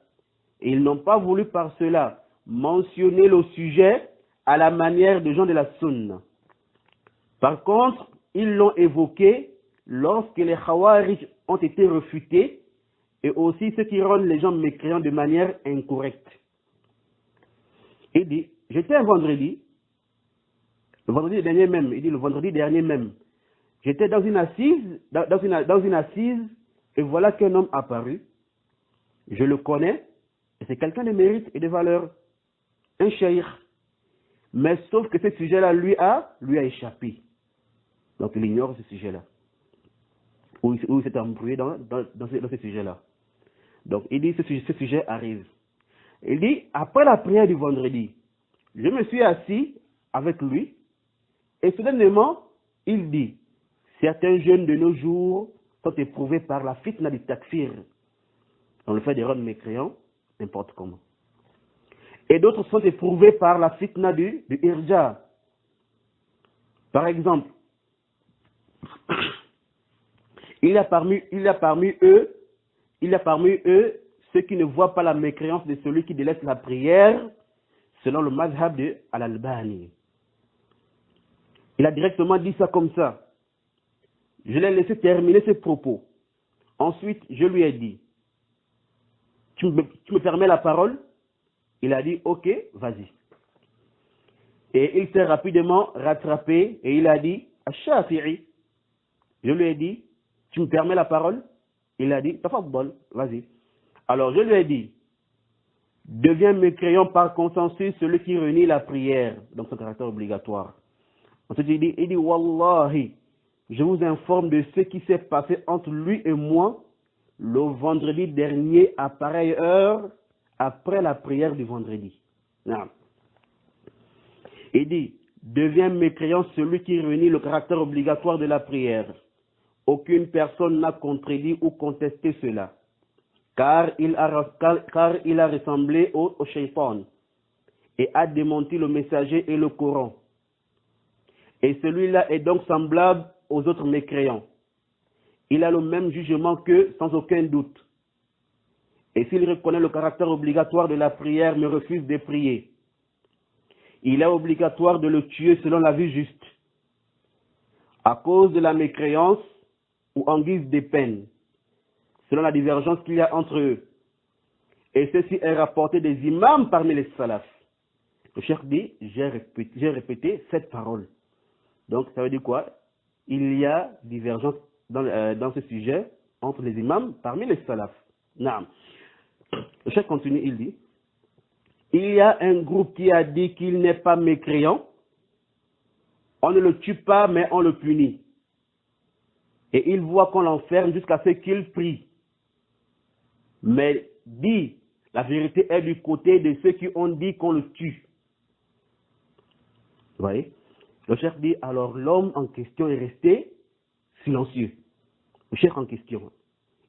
ils n'ont pas voulu par cela mentionner le sujet à la manière des gens de la sunna. Par contre, ils l'ont évoqué lorsque les khawarij ont été refutés et aussi ceux qui rendent les gens mécréants de manière incorrecte. Il dit, j'étais un vendredi, le vendredi dernier même, j'étais dans une assise, et voilà qu'un homme apparut, je le connais, et c'est quelqu'un de mérite et de valeur, un cheikh. Mais sauf que ce sujet-là lui a échappé. Donc il ignore ce sujet-là. Ou il s'est embrouillé dans ce sujet-là. Donc il dit, ce sujet arrive. Il dit, après la prière du vendredi, je me suis assis avec lui, et soudainement, il dit, certains jeunes de nos jours sont éprouvés par la fitna du takfir. On le fait des rendre mécréants, n'importe comment. Et d'autres sont éprouvés par la fitna du irja. Par exemple, il y a parmi eux ceux qui ne voient pas la mécréance de celui qui délaisse la prière selon le mazhab de Al-Albani. Il a directement dit ça comme ça. Je l'ai laissé terminer ses propos. Ensuite, je lui ai dit, tu me permets la parole? Il a dit, ok, vas-y. Et il s'est rapidement rattrapé et il a dit, Ash-Shafi'i. Je lui ai dit, tu me permets la parole? Il a dit, tafaddal, vas-y. Alors je lui ai dit, deviens mécréant par consensus celui qui réunit la prière, donc son caractère obligatoire. Ensuite il dit, Wallahi, je vous informe de ce qui s'est passé entre lui et moi le vendredi dernier à pareille heure, après la prière du vendredi. Non. Il dit, devient mécréant celui qui réunit le caractère obligatoire de la prière. Aucune personne n'a contredit ou contesté cela, car il a ressemblé au shaitan et a démenti le messager et le Coran. Et celui-là est donc semblable aux autres mécréants. Il a le même jugement qu'eux, sans aucun doute. Et s'il reconnaît le caractère obligatoire de la prière, mais refuse de prier, il est obligatoire de le tuer selon la vie juste, à cause de la mécréance ou en guise de peine, selon la divergence qu'il y a entre eux. Et ceci est rapporté des imams parmi les salafs. Le cheikh dit, j'ai répété cette parole. Donc ça veut dire quoi? Il y a divergence dans ce sujet entre les imams parmi les salafs. Naam. Le cheikh continue, il dit, il y a un groupe qui a dit qu'il n'est pas mécréant. On ne le tue pas, mais on le punit. Et il voit qu'on l'enferme jusqu'à ce qu'il prie. Mais dit, la vérité est du côté de ceux qui ont dit qu'on le tue. Vous voyez? Le cheikh dit, alors l'homme en question est resté silencieux. Le cheikh en question,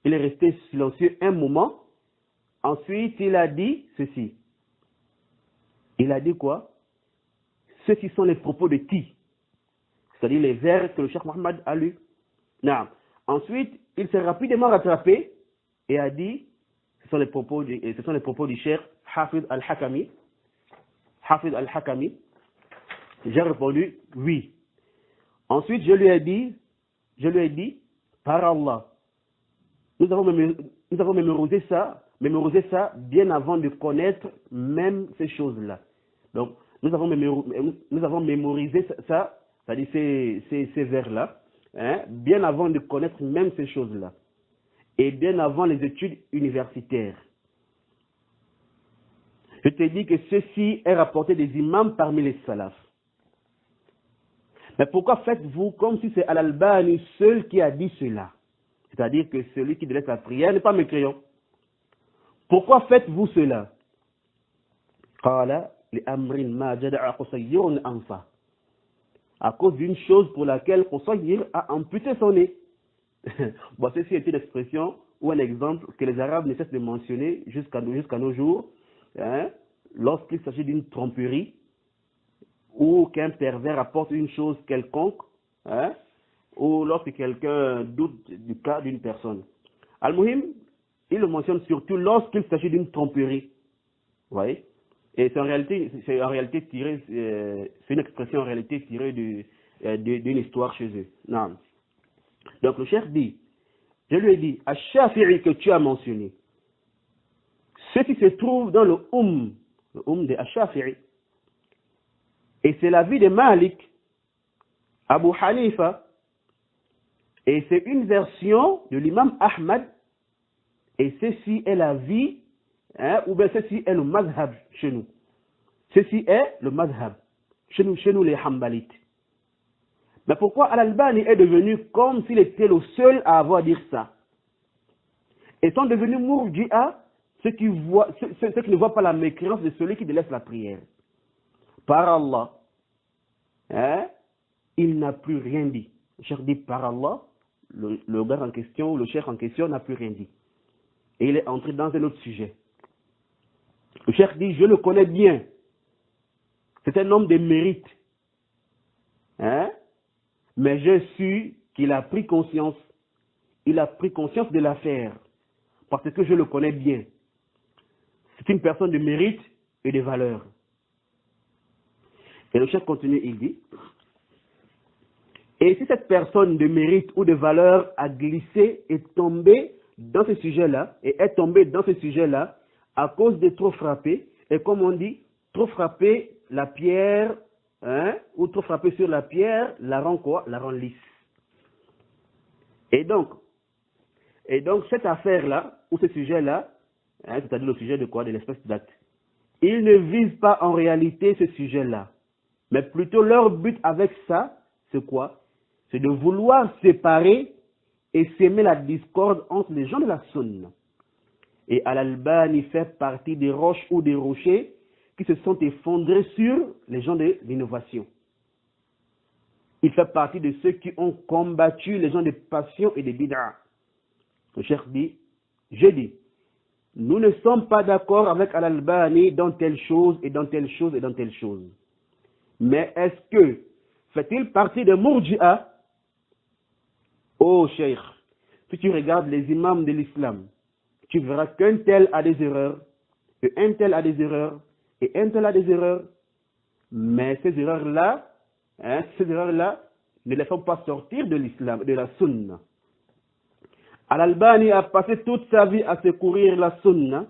il est resté silencieux un moment. Ensuite, il a dit ceci. Il a dit quoi? Ceux-ci sont les propos de qui? C'est-à-dire les vers que le cheikh Mohammed a lus. Non. Ensuite, il s'est rapidement rattrapé et a dit, ce sont les propos du cheikh Hafid al-Hakami. Hafid al-Hakami. J'ai répondu oui. Ensuite, je lui ai dit, par Allah, nous avons mémorisé ça bien avant de connaître même ces choses-là. Donc, nous avons mémorisé ça, c'est-à-dire ces vers-là, hein, bien avant de connaître même ces choses-là, et bien avant les études universitaires. Je t'ai dit que ceci est rapporté des imams parmi les salafs. Mais pourquoi faites-vous comme si c'est Al-Albani seul qui a dit cela? C'est-à-dire que celui qui délaisse la prière n'est pas mécréant. Pourquoi faites-vous cela? À cause d'une chose pour laquelle Qusayr a amputé son nez. Bon, ceci est une expression ou un exemple que les Arabes ne cessent de mentionner jusqu'à nos jours, hein, lorsqu'il s'agit d'une tromperie, ou qu'un pervers apporte une chose quelconque, hein, ou lorsque quelqu'un doute du cas d'une personne. Al-Muhim, il le mentionne surtout lorsqu'il s'agit d'une tromperie. Vous voyez? Et c'est en réalité tiré, c'est une expression en réalité tirée d'une histoire chez eux. Non. Donc le cheikh dit, je lui ai dit, à Shafi'i que tu as mentionné, ce qui se trouve dans le de Ash-Shafi'i, et c'est la vie de Malik, Abu Hanifa, et c'est une version de l'imam Ahmad, et ceci est la vie, hein, ou bien ceci est le mazhab chez nous. Ceci est le mazhab chez nous les Hanbalites. Mais pourquoi Al-Albani est devenu comme s'il était le seul à avoir dit ça? Ils sont devenus Murji'a, ceux qui ne voient pas la mécréance de celui qui délaisse la prière. Par Allah, hein, il n'a plus rien dit. Le cheikh dit par Allah, le gars en question, le cheikh en question n'a plus rien dit. Et il est entré dans un autre sujet. Le cheikh dit, je le connais bien. C'est un homme de mérite. Hein? Mais je suis qu'il a pris conscience. Il a pris conscience de l'affaire. Parce que je le connais bien. C'est une personne de mérite et de valeur. Et le cheikh continue, il dit, et si cette personne de mérite ou de valeur a glissé et tombé dans ce sujet-là, et est tombée dans ce sujet-là, à cause de trop frapper, et comme on dit, trop frapper la pierre, hein, ou trop frapper sur la pierre, la rend quoi? La rend lisse. Et donc cette affaire-là, ou ce sujet-là, hein, c'est-à-dire le sujet de quoi? De l'espèce d'acte, ils ne visent pas en réalité ce sujet-là. Mais plutôt leur but avec ça, c'est quoi? C'est de vouloir séparer et s'aimer la discorde entre les gens de la sunna. Et Al-Albani fait partie des roches ou des rochers qui se sont effondrés sur les gens de l'innovation. Il fait partie de ceux qui ont combattu les gens de passion et de bid'a. Le cheikh dit, j'ai dit, nous ne sommes pas d'accord avec Al-Albani dans telle chose et dans telle chose et dans telle chose. Mais est-ce que fait-il partie de Murji'a? Oh cheikh, si tu regardes les imams de l'islam, tu verras qu'un tel a des erreurs, et un tel a des erreurs, et un tel a des erreurs. Mais ces erreurs-là ne les font pas sortir de l'islam, de la sunna. Al-Albani a passé toute sa vie à secourir la sunna,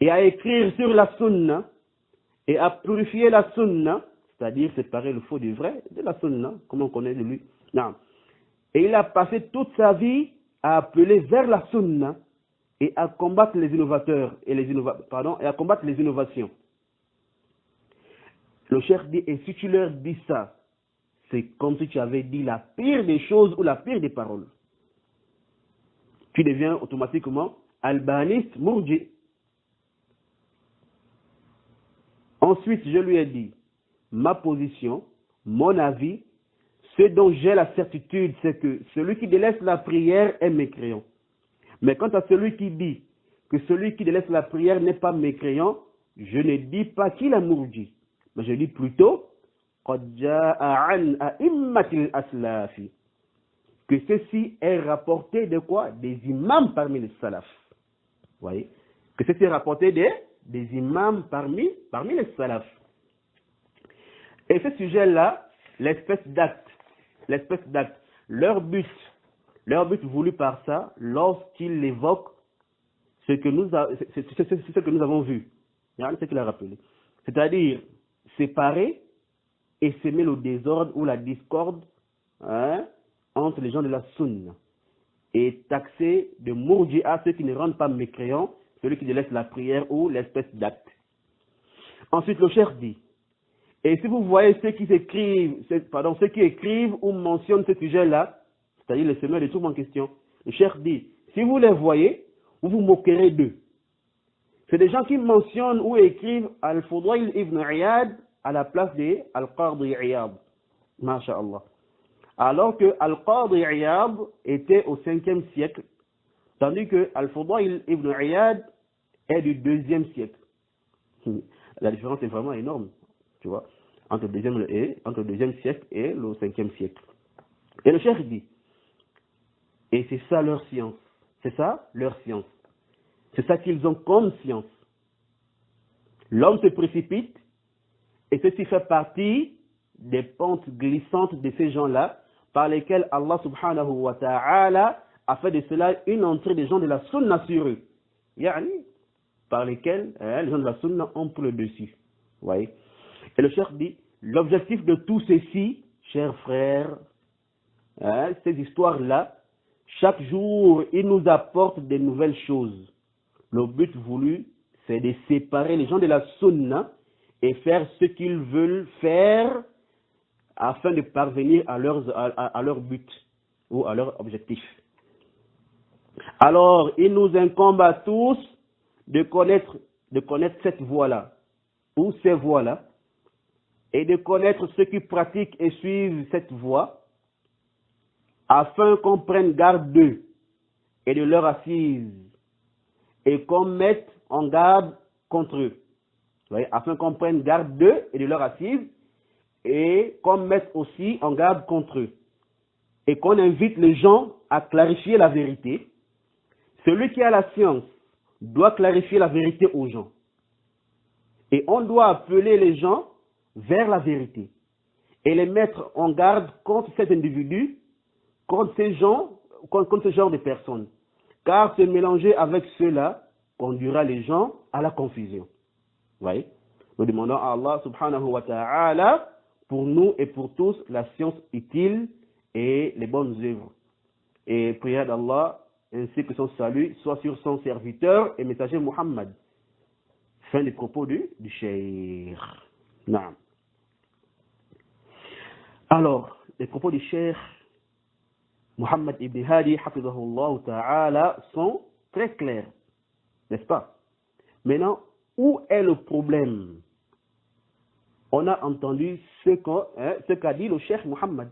et à écrire sur la sunna, et à purifier la sunna, c'est-à-dire séparer le faux du vrai de la sunna, comme on connaît de lui. Non. Et il a passé toute sa vie à appeler vers la sunna et à combattre les innovateurs et à combattre les innovations. Le cheikh dit, et si tu leur dis ça, c'est comme si tu avais dit la pire des choses ou la pire des paroles. Tu deviens automatiquement albaniste, murji. Ensuite, je lui ai dit, ma position, mon avis, ce dont j'ai la certitude, c'est que celui qui délaisse la prière est mécréant. Mais quant à celui qui dit que celui qui délaisse la prière n'est pas mécréant, je ne dis pas qu'il est murji. Mais je dis plutôt que ceci est rapporté de quoi? Des imams parmi les salafs. Vous voyez? Que ceci est rapporté des imams parmi les salafs. Et ce sujet-là, l'espèce d'acte, leur but voulu par ça, lorsqu'il évoque ce que nous avons vu, c'est ce qu'il a rappelé. C'est-à-dire séparer et s'aimer le désordre ou la discorde entre les gens de la sunna et taxer de murji'a ceux qui ne rendent pas mécréants, celui qui délaisse la prière ou l'espèce d'acte. Ensuite, le cheikh dit, et si vous voyez ceux qui écrivent ou mentionnent ce sujet-là, c'est-à-dire les semeurs de tout en question, le cheikh dit, si vous les voyez, vous vous moquerez d'eux. C'est des gens qui mentionnent ou écrivent Al-Fudayl ibn Iyad à la place de Al-Qadi Iyad. Masha'Allah. Alors que Al-Qadi Iyad était au 5e siècle, tandis que Al-Fudayl ibn Iyad est du 2e siècle. La différence est vraiment énorme, tu vois, entre le 2e siècle et le 5e siècle. Et le cheikh dit, et c'est ça leur science, c'est ça leur science. C'est ça qu'ils ont comme science. L'homme se précipite et ceci fait partie des pentes glissantes de ces gens-là par lesquels Allah subhanahu wa ta'ala a fait de cela une entrée des gens de la sunna sur eux. Yani, par lesquels les gens de la sunna ont pris le dessus. Vous voyez? Et le cheikh dit, l'objectif de tout ceci, chers frères, ces histoires-là, chaque jour, ils nous apportent des nouvelles choses. Le but voulu, c'est de séparer les gens de la sunna et faire ce qu'ils veulent faire afin de parvenir à leur but ou à leur objectif. Alors, il nous incombe à tous de connaître cette voie-là ou ces voies-là et de connaître ceux qui pratiquent et suivent cette voie afin qu'on prenne garde d'eux et de leur assise et qu'on mette en garde contre eux. Vous voyez, afin qu'on prenne garde d'eux et de leur assise et qu'on mette aussi en garde contre eux. Et qu'on invite les gens à clarifier la vérité. Celui qui a la science doit clarifier la vérité aux gens. Et on doit appeler les gens vers la vérité. Et les mettre en garde contre ces individus, contre ces gens, contre ce genre de personnes. Car se mélanger avec ceux-là conduira les gens à la confusion. Vous voyez? Nous demandons à Allah subhanahu wa ta'ala pour nous et pour tous la science utile et les bonnes œuvres. Et prière d'Allah ainsi que son salut soit sur son serviteur et messager Muhammad. Fin des propos du cheikh. Naam. Alors, les propos du cheikh Muhammad ibn Hadi, hafidahullah ta'ala, sont très clairs. N'est-ce pas? Maintenant, où est le problème? On a entendu ce qu'a dit le Cheikh Muhammad.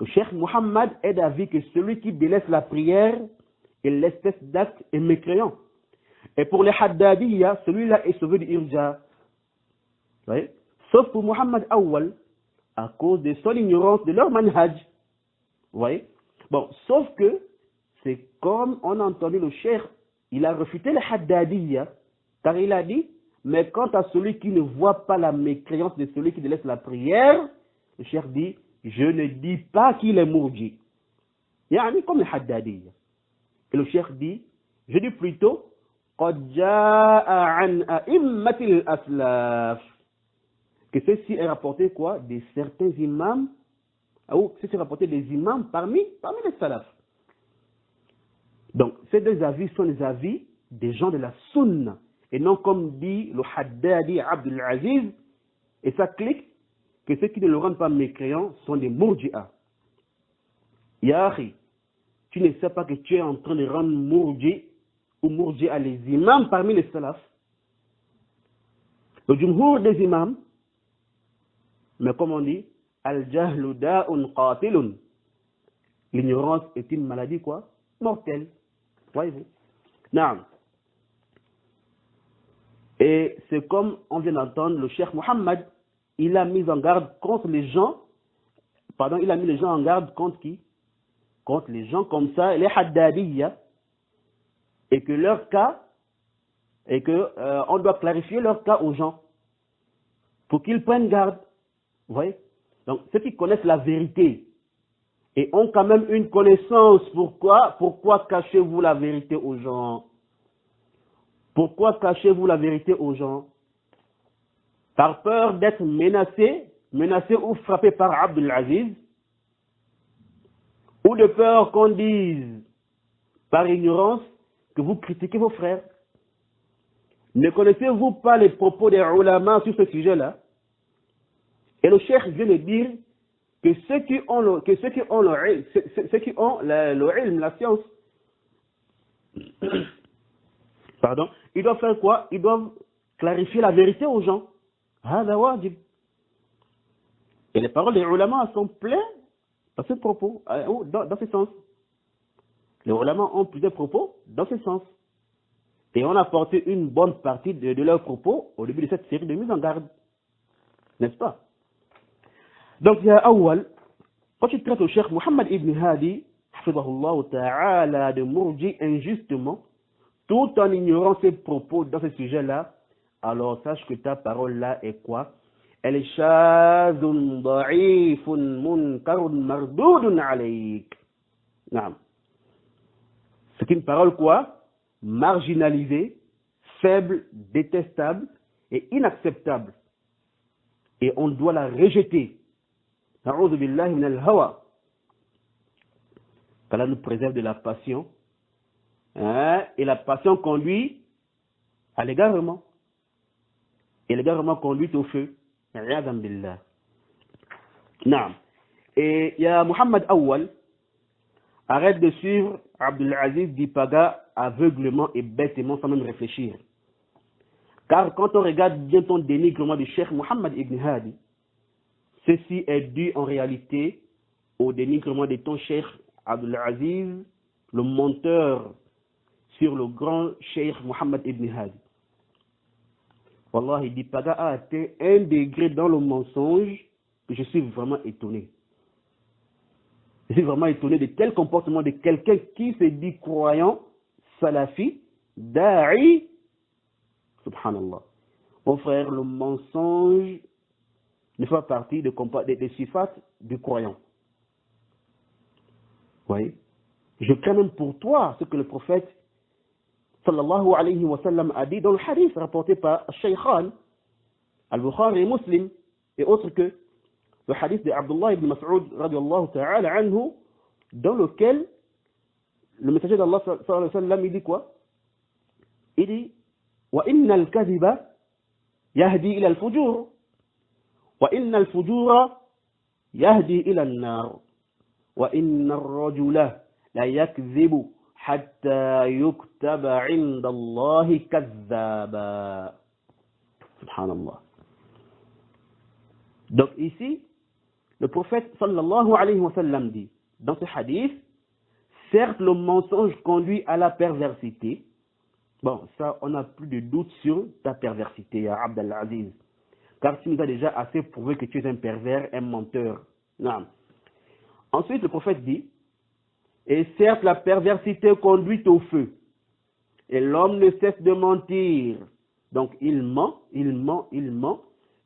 Le Cheikh Muhammad est d'avis que celui qui délaisse la prière et l'espèce d'acte est mécréant. Et pour les Haddadiyya, celui-là est sauvé du irja. Sauf pour Muhammad Awwal, à cause de son ignorance de leur manhaj. Vous voyez? Bon, sauf que c'est comme on a entendu le Cheikh, il a refuté les Haddadiyya, car il a dit, mais quant à celui qui ne voit pas la mécréance de celui qui délaisse la prière, le Cheikh dit, je ne dis pas qu'il est mourji. Yani comme les Haddadiyya. Et le Cheikh dit, je dis plutôt, قد جاء عن أئمة الأسلاف, que ceci est rapporté quoi? De certains imams, ou ceci est rapporté des imams parmi les salafs. Donc, ces deux avis sont les avis des gens de la sunna, et non comme dit le Haddadi Abdul Aziz, et ça clique que ceux qui ne le rendent pas mécréants sont des murji'a. Ya akhi, tu ne sais pas que tu es en train de rendre murji ou murji'a les imams parmi les salafs. Le jumhur des imams, mais comme on dit, al-jahlu da'un qatilun. L'ignorance est une maladie quoi? Mortelle. Voyez-vous? Naam. Et c'est comme on vient d'entendre le Cheikh Muhammad, il a mis en garde contre les gens, il a mis les gens en garde contre qui? Contre les gens comme ça, les Haddadiyya, et que leur cas, et que on doit clarifier leur cas aux gens, pour qu'ils prennent garde. Vous voyez? Donc, ceux qui connaissent la vérité, et ont quand même une connaissance, pourquoi cachez-vous la vérité aux gens? Pourquoi cachez-vous la vérité aux gens? Par peur d'être menacé ou frappé par Abdul Aziz, ou de peur qu'on dise par ignorance que vous critiquez vos frères. Ne connaissez-vous pas les propos des ulama sur ce sujet-là? Et le cheikh vient de dire que ceux qui ont le ilm, la science, pardon, ils doivent faire quoi? Ils doivent clarifier la vérité aux gens. Hada wajib. Et les paroles des ulama sont pleines dans ce propos, dans ce sens. Les ulama ont plusieurs propos dans ce sens. Et on a porté une bonne partie de leurs propos au début de cette série de mise en garde. N'est-ce pas? Donc, il y a Awwal, quand tu traites au Cheikh Muhammad ibn Hadi, hafidahullah ta'ala, de murji injustement, tout en ignorant ses propos dans ce sujet-là, alors sache que ta parole-là est quoi? Elle est shadun, da'ifun, munkarun, mardoudun alayk. Naam. C'est une parole quoi? Marginalisée, faible, détestable et inacceptable. Et on doit la rejeter. Na'udhu billahi min al-hawa. Qu'Allah nous préserve de la passion. Et la passion conduit à l'égarement. Et l'égarement conduit au feu. Ya'adhan billah. Naam. Et il y a Muhammad Awwal. Arrête de suivre Abdul Aziz Dipaga aveuglement et bêtement sans même réfléchir. Car quand on regarde bien ton dénigrement du Cheikh Muhammad ibn Hadi, ceci est dû en réalité au dénigrement de ton Cheikh Abdul Aziz, le monteur sur le grand Cheikh Muhammad ibn Hadi. Wallahi, Dipaga a atteint un degré dans le mensonge que je suis vraiment étonné. Je suis vraiment étonné de tel comportement de quelqu'un qui se dit croyant, salafi, da'i. Subhanallah. Mon frère, le mensonge ne fait pas partie des sifat du croyant. Oui. Je crains même pour toi ce que le prophète sallallahu alayhi wa sallam a dit dans le hadith rapporté par Shaykhan, Al-Bukhari et Muslim et autres que le hadith de Abdullah ibn Mas'ud radiyallahu ta'ala anhu, dans lequel le messager d'Allah sallallahu alayhi wa sallam il dit quoi? Il dit wa inna al-kadhiba yahdi ila al-fujur wa inna al-fujura yahdi ila an-nar وإن الرجل لا يكذب حتى يكتب عند الله كذابا. Subhanallah. Donc ici, le prophète sallallahu alayhi wa sallam dit, dans ce hadith, certes le mensonge conduit à la perversité. Bon, ça, on n'a plus de doute sur ta perversité, ya Abdel Aziz. Car tu nous as déjà assez prouvé que tu es un pervers, un menteur. Non. Ensuite, le prophète dit, et certes la perversité conduit au feu. Et l'homme ne cesse de mentir. Donc il ment,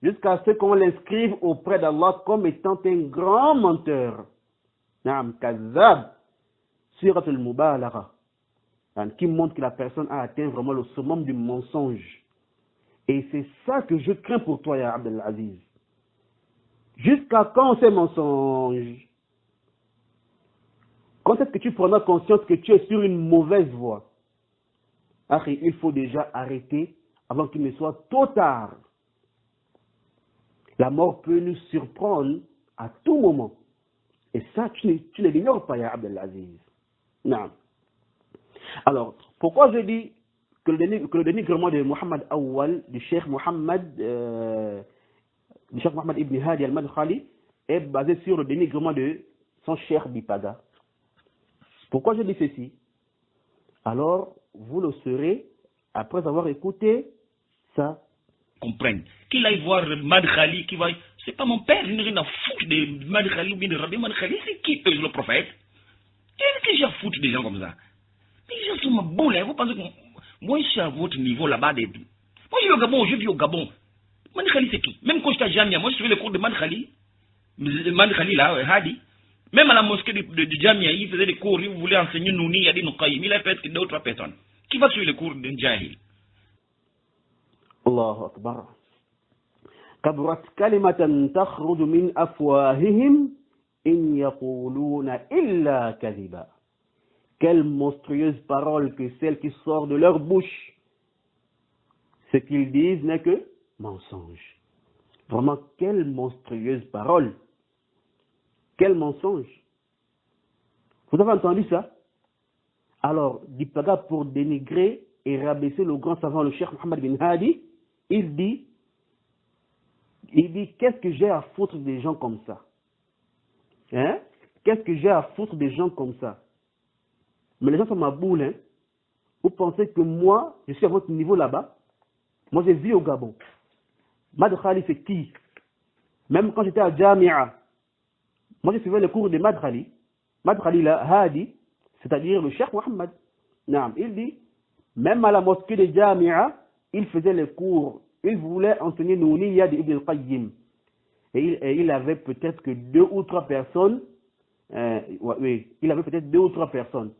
jusqu'à ce qu'on l'inscrive auprès d'Allah comme étant un grand menteur. Naam, Kazab, Surat al-Mubalagha, qui montre que la personne a atteint vraiment le summum du mensonge. Et c'est ça que je crains pour toi, ya Abdel Aziz. Jusqu'à quand ces mensonges? Quand est-ce que tu prendras conscience que tu es sur une mauvaise voie? Il faut déjà arrêter avant qu'il ne soit trop tard. La mort peut nous surprendre à tout moment. Et ça, tu ne l'ignores pas, ya Abdel Aziz. Non. Alors, pourquoi je dis que le dénigrement de Muhammad Awwal, du Cheikh Muhammad ibn Hadi al-Madkhali, est basé sur le dénigrement de son Cheikh Bipaga? Pourquoi je dis ceci? Alors, vous le saurez après avoir écouté ça. Comprenne. Qu'il aille voir Madkhali, qui va. C'est pas mon père, je n'ai rien à foutre de Madkhali ou bien de Rabbi Madkhali. C'est qui le prophète? Qu'est-ce que j'ai à foutre des gens comme ça? Mais les gens sont ma boule, hein. Vous pensez que moi je suis à votre niveau là-bas. Moi je vis au Gabon, je vis au Gabon. Madkhali c'est qui? Même quand j'étais à Jamia, moi je suivais les cours de Madkhali. Madkhali là, Hadi. Même à la mosquée de Jamia, il faisait des cours, il voulait enseigner Nouni, il a dit Nuqayyim, il a fait que 2 ou 3 personnes. Qui va suivre les cours d'un Jahil? Allahu Akbar. Kabrat kalimatan takhruju min afwahihim in yaquluna illa kadhiba. Quelle monstrueuse parole que celle qui sort de leur bouche. Ce qu'ils disent n'est que mensonge. Vraiment, quelle monstrueuse parole. Quel mensonge. Vous avez entendu ça? Alors, Bipaga, pour dénigrer et rabaisser le grand savant, le Cheikh Muhammad bin Hadi, il dit, qu'est-ce que j'ai à foutre des gens comme ça? Hein? Qu'est-ce que j'ai à foutre des gens comme ça? Mais les gens sont ma boule, hein? Vous pensez que moi, je suis à votre niveau là-bas? Moi, je vis au Gabon. Madkhali, c'est qui? Même quand j'étais à Jamia, moi, je suivais les cours de Madkhali. Madkhali, là, Hadi, c'est-à-dire le Cheikh Mohammed. Il dit, même à la mosquée de Jamia, il faisait les cours. Il voulait enseigner Nouniya de Ibn al-Qayyim. Et il avait peut-être que 2 ou 3 personnes. Oui, il avait peut-être 2 ou 3 personnes.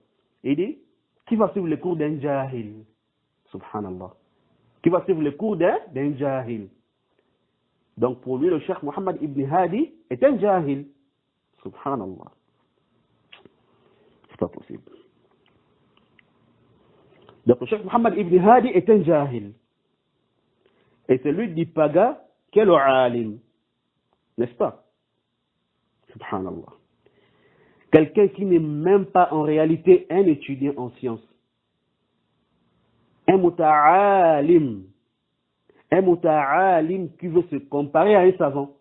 Et il dit, qui va suivre les cours d'un Jahil? Subhanallah. Qui va suivre les cours d'un Jahil? Donc pour lui, le Cheikh Mohammed ibn Hadi est un Jahil. Subhanallah. C'est pas possible. Donc le Cheikh Mohammed ibn Hadi est un Jahil. Et c'est lui d'Ipaga qui est le alim. N'est-ce pas? Subhanallah. Quelqu'un qui n'est même pas en réalité un étudiant en sciences. Un muta'alim. Un muta'alim qui veut se comparer à un savant.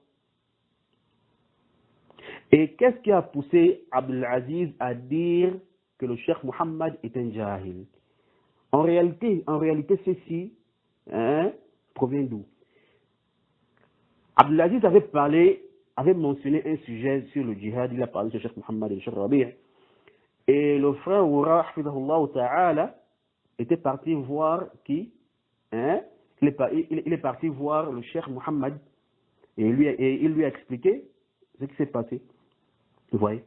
Et qu'est-ce qui a poussé Abdul Aziz à dire que le Cheikh Mohammed est un jahil? En réalité, ceci provient d'où? Abdul Aziz avait mentionné un sujet sur le djihad. Il a parlé de Cheikh Mohammed et Cheikh Rabi'. Et le frère Oura, hafidahullah ta'ala, était parti voir qui? Il est parti voir le Cheikh Mohammed et il lui a expliqué ce qui s'est passé. Vous voyez?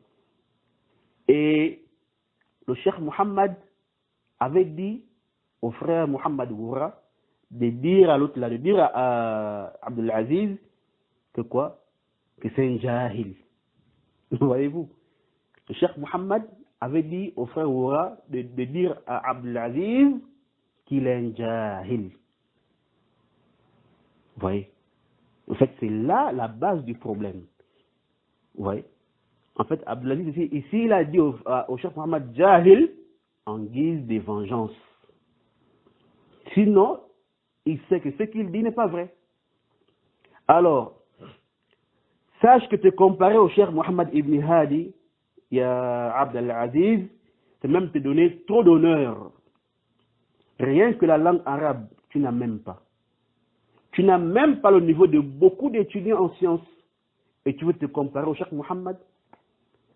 Et le Cheikh Mohammed avait dit au frère Mohammed Oura de dire à l'autre là, de dire à Abdul Aziz que quoi? Que c'est un jahil. Voyez-vous? Le Cheikh Mohammed avait dit au frère Oura de dire à Abdul Aziz qu'il est un jahil. Vous voyez? En fait, c'est là la base du problème. Vous voyez? En fait, Abdelaziz ici, il a dit au Cheikh Mohammed Jahil en guise de vengeance. Sinon, il sait que ce qu'il dit n'est pas vrai. Alors, sache que te comparer au Cheikh Mohammed Ibn Hadi, ya Abdelaziz, c'est même te donner trop d'honneur. Rien que la langue arabe, tu n'as même pas. Tu n'as même pas le niveau de beaucoup d'étudiants en sciences. Et tu veux te comparer au Cheikh Mohammed?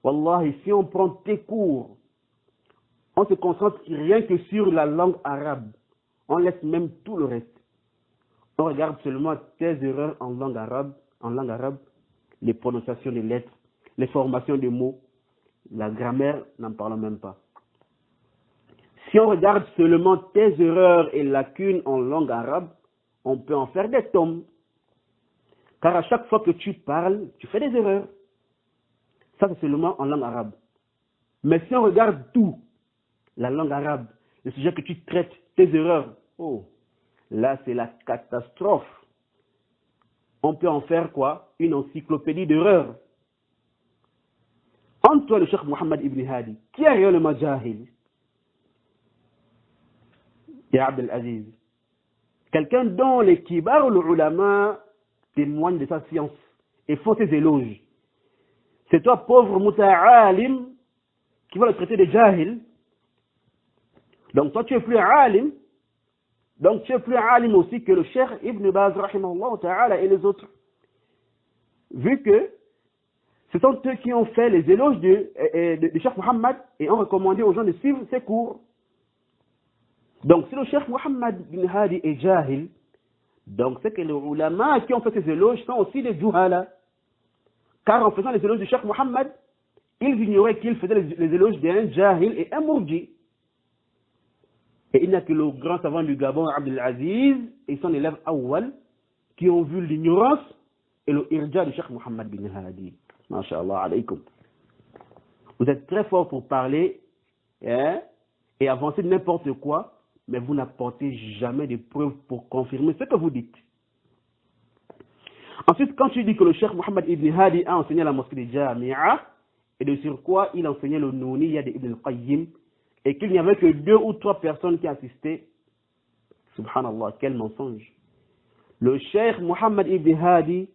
Wallahi, si on prend tes cours, on se concentre rien que sur la langue arabe. On laisse même tout le reste. On regarde seulement tes erreurs en langue arabe, les prononciations des lettres, les formations des mots, la grammaire, n'en parlons même pas. Si on regarde seulement tes erreurs et lacunes en langue arabe, on peut en faire des tomes. Car à chaque fois que tu parles, tu fais des erreurs. Ça, c'est seulement en langue arabe. Mais si on regarde tout, la langue arabe, le sujet que tu traites, tes erreurs, oh, là, c'est la catastrophe. On peut en faire quoi? Une encyclopédie d'erreurs. Entre toi, le Cheikh Mohammed Ibn Hadi, qui est réellement Jahil? Ya Abdelaziz. Quelqu'un dont les kibar ou les ulama témoignent de sa science et font ses éloges. C'est toi, pauvre muta'alim, qui va le traiter de Jahil. Donc toi, tu es plus alim. Donc tu es plus alim aussi que le Cheikh Ibn Baz, rahimahullah ta'ala, et les autres. Vu que ce sont eux qui ont fait les éloges de Cheikh Mohammed et ont recommandé aux gens de suivre ses cours. Donc si le Cheikh Mohammed bin Hadi est Jahil, donc c'est que les ulama qui ont fait ces éloges sont aussi des Juhala. Car en faisant les éloges du Cheikh Mohammed, ils ignoraient qu'ils faisaient les éloges d'un Jahil et un Mourji. Et il n'y a que le grand savant du Gabon, Abdelaziz, et son élève Awal, qui ont vu l'ignorance et le irja du Cheikh Mohammed bin Hadi. Masha'Allah alaykum. Vous êtes très fort pour parler et avancer n'importe quoi, mais vous n'apportez jamais de preuves pour confirmer ce que vous dites. Ensuite, quand tu dis que le Cheikh Mohammed Ibn Hadi a enseigné la mosquée de Jami'a, et de sur quoi il enseignait le Nouniyya d'Ibn al-Qayyim, et qu'il n'y avait que 2 ou 3 personnes qui assistaient, subhanallah, quel mensonge. Le Cheikh Mohammed Ibn Hadi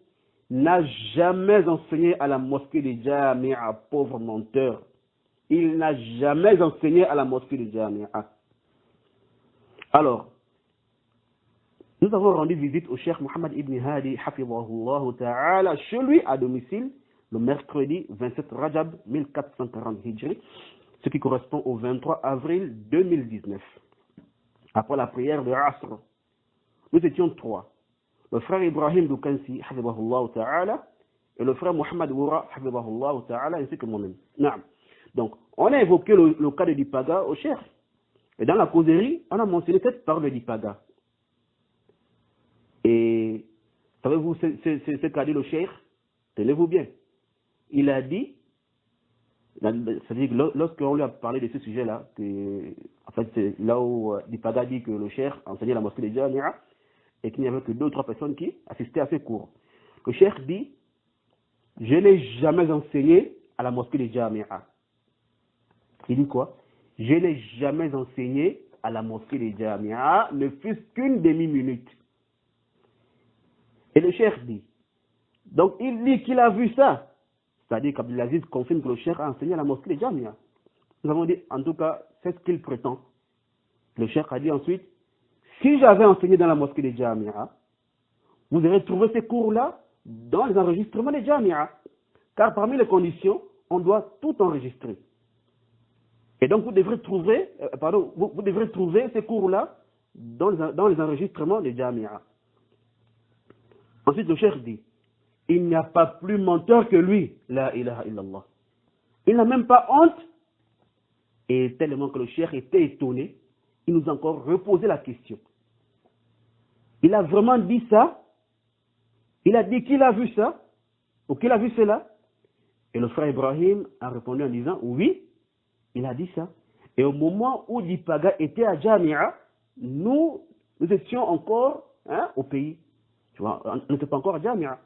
n'a jamais enseigné à la mosquée de Jami'a, pauvre menteur. Il n'a jamais enseigné à la mosquée de Jami'a. Alors, nous avons rendu visite au Cheikh Mohammed Ibn Hadi, hafidhahullah ta'ala, chez lui à domicile, le mercredi 27 Rajab 1440 Hijri, ce qui correspond au 23 avril 2019. Après la prière de Asr, nous étions 3. Le frère Ibrahim Doukansi, hafidhahullah ta'ala, et le frère Mohamed Woura, hafidhahullah ta'ala, ainsi que moi-même. Donc, on a évoqué le cas de Dipaga au Cheikh. Et dans la causerie, on a mentionné cette parole de Dipaga. Et savez-vous ce qu'a dit le Cheikh? Tenez-vous bien. Il a dit, c'est-à-dire que lorsqu'on lui a parlé de ce sujet-là, en fait, c'est là où Dipaga dit que le Cheikh enseignait la mosquée de Jami'a et qu'il n'y avait que 2 ou 3 personnes qui assistaient à ses cours. Le Cheikh dit, je n'ai jamais enseigné à la mosquée de Jami'a. Il dit quoi? Je n'ai jamais enseigné à la mosquée de Jami'a, ne fût-ce qu'une demi-minute. Et le Cheikh dit, donc il dit qu'il a vu ça. C'est-à-dire qu'Abdelaziz confirme que le Cheikh a enseigné à la mosquée de Jami'a. Nous avons dit, en tout cas, c'est ce qu'il prétend. Le Cheikh a dit ensuite, si j'avais enseigné dans la mosquée de Jami'a, vous aurez trouvé ces cours-là dans les enregistrements de Jami'a. Car parmi les conditions, on doit tout enregistrer. Et donc vous devrez trouver, vous devrez trouver ces cours-là dans les enregistrements de Jami'a. Ensuite, le Cheikh dit, il n'y a pas plus menteur que lui, la ilaha illallah. Il n'a même pas honte. Et tellement que le Cheikh était étonné, il nous a encore reposé la question. Il a vraiment dit ça? Il a dit qu'il a vu ça? Ou qu'il a vu cela? Et le frère Ibrahim a répondu en disant, oui, il a dit ça. Et au moment où Dipaga était à Jami'a, nous étions encore au pays. Tu vois, on n'était pas encore à Jami'a.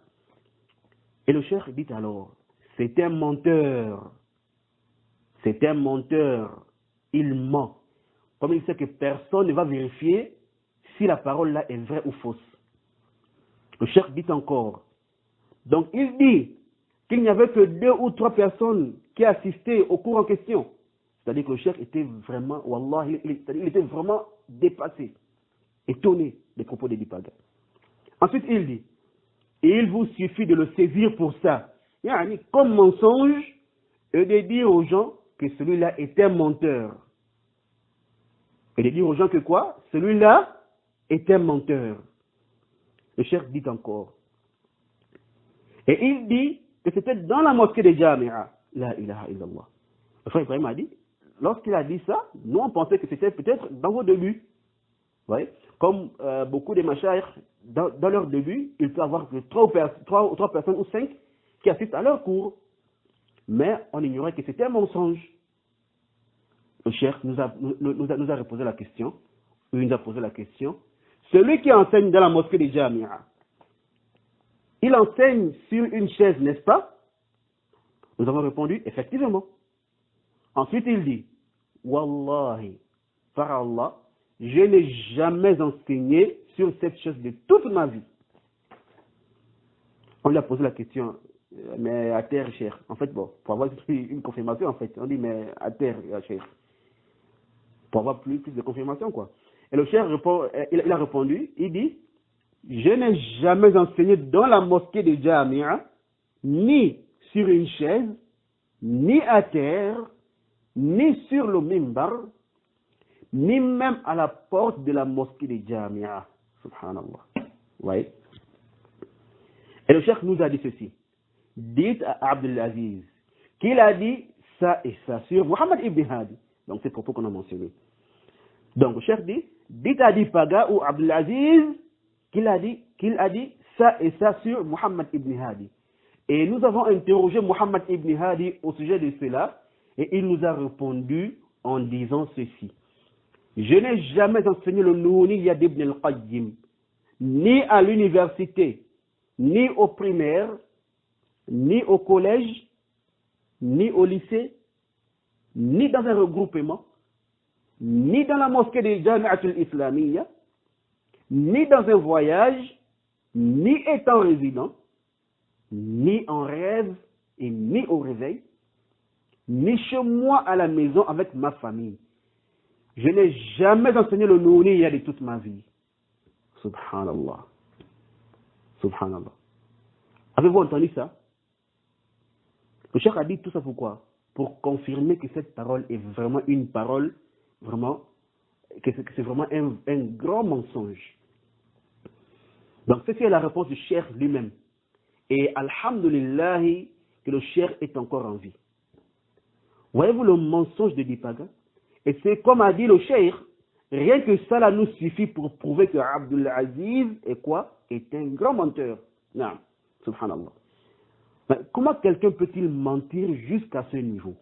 Et le Cheikh dit alors, c'est un menteur. C'est un menteur. Il ment. Comme il sait que personne ne va vérifier si la parole là est vraie ou fausse. Le cheikh dit encore. Donc il dit qu'il n'y avait que 2 ou 3 personnes qui assistaient au cours en question. C'est-à-dire que le cheikh était vraiment, wallah, il était vraiment dépassé, étonné des propos de Dipaga. Ensuite il dit, il vous suffit de le saisir pour ça. Yani, comme mensonge, et de dire aux gens que celui-là est un menteur. Et de dire aux gens que quoi? Celui-là est un menteur. Le cheikh dit encore. Et il dit que c'était dans la mosquée de Jamia. La ilaha illallah. Le frère Ibrahim a dit, lorsqu'il a dit ça, nous on pensait que c'était peut-être dans vos débuts. Vous voyez? Comme beaucoup de mashayikh, dans leur début, il peut y avoir que 3 personnes ou 5 qui assistent à leur cours. Mais on ignorait que c'était un mensonge. Le cheikh nous a reposé la question. Il nous a posé la question. Celui qui enseigne dans la mosquée de Jamia, il enseigne sur une chaise, n'est-ce pas? Nous avons répondu, effectivement. Ensuite, il dit, Wallahi, par Allah, je n'ai jamais enseigné sur cette chaise de toute ma vie. On lui a posé la question, mais à terre, cher. En fait, bon, pour avoir une confirmation, en fait, on dit, mais à terre, cher. Pour avoir plus de confirmation, quoi. Et le cher répond, il a répondu, il dit, je n'ai jamais enseigné dans la mosquée de Jamia, ni sur une chaise, ni à terre, ni sur le mimbar, ni même à la porte de la mosquée de Jamia. Subhanallah. Oui. Et le cheikh nous a dit ceci. Dites à Abdelaziz qu'il a dit ça et ça sur Mohammed ibn Hadi. Donc c'est propos qu'on a mentionné. Donc le cheikh dit, dites à Dipaga ou Abdelaziz qu'il a dit ça et ça sur Mohammed ibn Hadi. Et nous avons interrogé Mohammed ibn Hadi au sujet de cela et il nous a répondu en disant ceci. Je n'ai jamais enseigné le Nouniyya d'Ibn al-Qayyim, ni à l'université, ni au primaire, ni au collège, ni au lycée, ni dans un regroupement, ni dans la mosquée de Jami'atul Islamiyya, ni dans un voyage, ni étant résident, ni en rêve et ni au réveil, ni chez moi à la maison avec ma famille. Je n'ai jamais enseigné le Nouniyya de toute ma vie. Subhanallah. Subhanallah. Avez-vous entendu ça? Le cheikh a dit tout ça pourquoi? Pour confirmer que cette parole est vraiment une parole, vraiment, que c'est vraiment un grand mensonge. Donc, ceci est la réponse du cheikh lui-même. Et alhamdulillah que le cheikh est encore en vie. Voyez-vous le mensonge de Dipaga? Et c'est comme a dit le cheikh, rien que ça là nous suffit pour prouver que Abdelaziz est quoi? Est un grand menteur. Non, subhanallah. Mais comment quelqu'un peut-il mentir jusqu'à ce niveau?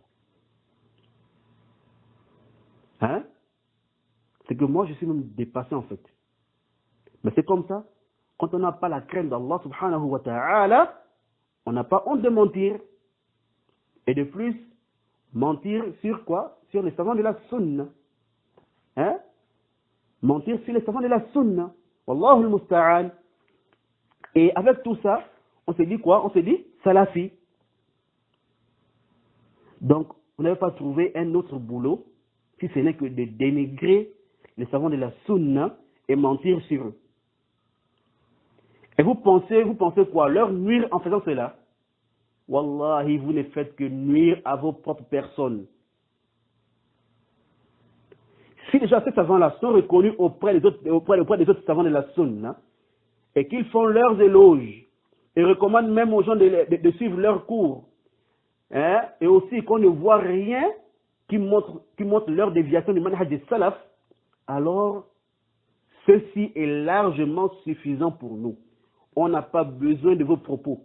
Hein? C'est que moi je suis même dépassé en fait. Mais c'est comme ça. Quand on n'a pas la crainte d'Allah subhanahu wa ta'ala, on n'a pas honte de mentir. Et de plus, mentir sur quoi? Sur les savants de la sunna. Hein? Mentir sur les savants de la sunna. Wallahu al-musta'an. Et avec tout ça, on s'est dit quoi? On s'est dit salafi. Donc, on n'avait pas trouvé un autre boulot, si ce n'est que de dénigrer les savants de la sunna et mentir sur eux. Et vous pensez quoi? Leur nuire en faisant cela? Wallahi, vous ne faites que nuire à vos propres personnes. Si déjà ces savants-là sont reconnus auprès des autres savants de la sunna, et qu'ils font leurs éloges, et recommandent même aux gens de suivre leurs cours, hein, et aussi qu'on ne voit rien qui montre leur déviation du manhaj des salaf, alors ceci est largement suffisant pour nous. On n'a pas besoin de vos propos.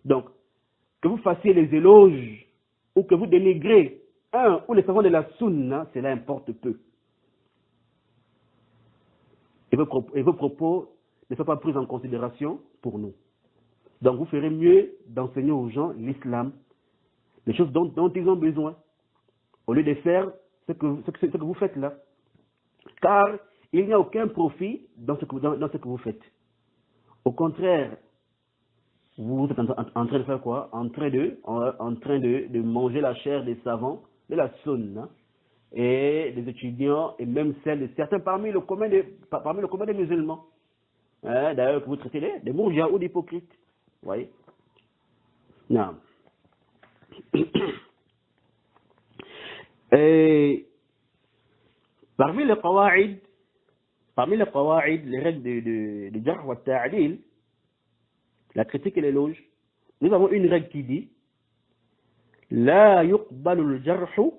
Donc, que vous fassiez les éloges ou que vous dénigrez un ou les savants de la sunna, cela importe peu. Et vos propos ne sont pas pris en considération pour nous. Donc vous ferez mieux d'enseigner aux gens l'islam, les choses dont ils ont besoin, au lieu de faire ce que vous faites là. Car il n'y a aucun profit dans ce que vous faites. Au contraire, vous êtes en train de faire quoi? En train de manger la chair des savants, de la sunna, et des étudiants, et même celle de certains parmi le commun des musulmans. Hein, d'ailleurs, que vous traitez des mourjias ou d'hypocrites. Vous voyez? Non. Et parmi les qawa'id, les règles de jarh wa ta'dil, la critique et l'éloge, nous avons une règle qui dit لا يقبل الجرح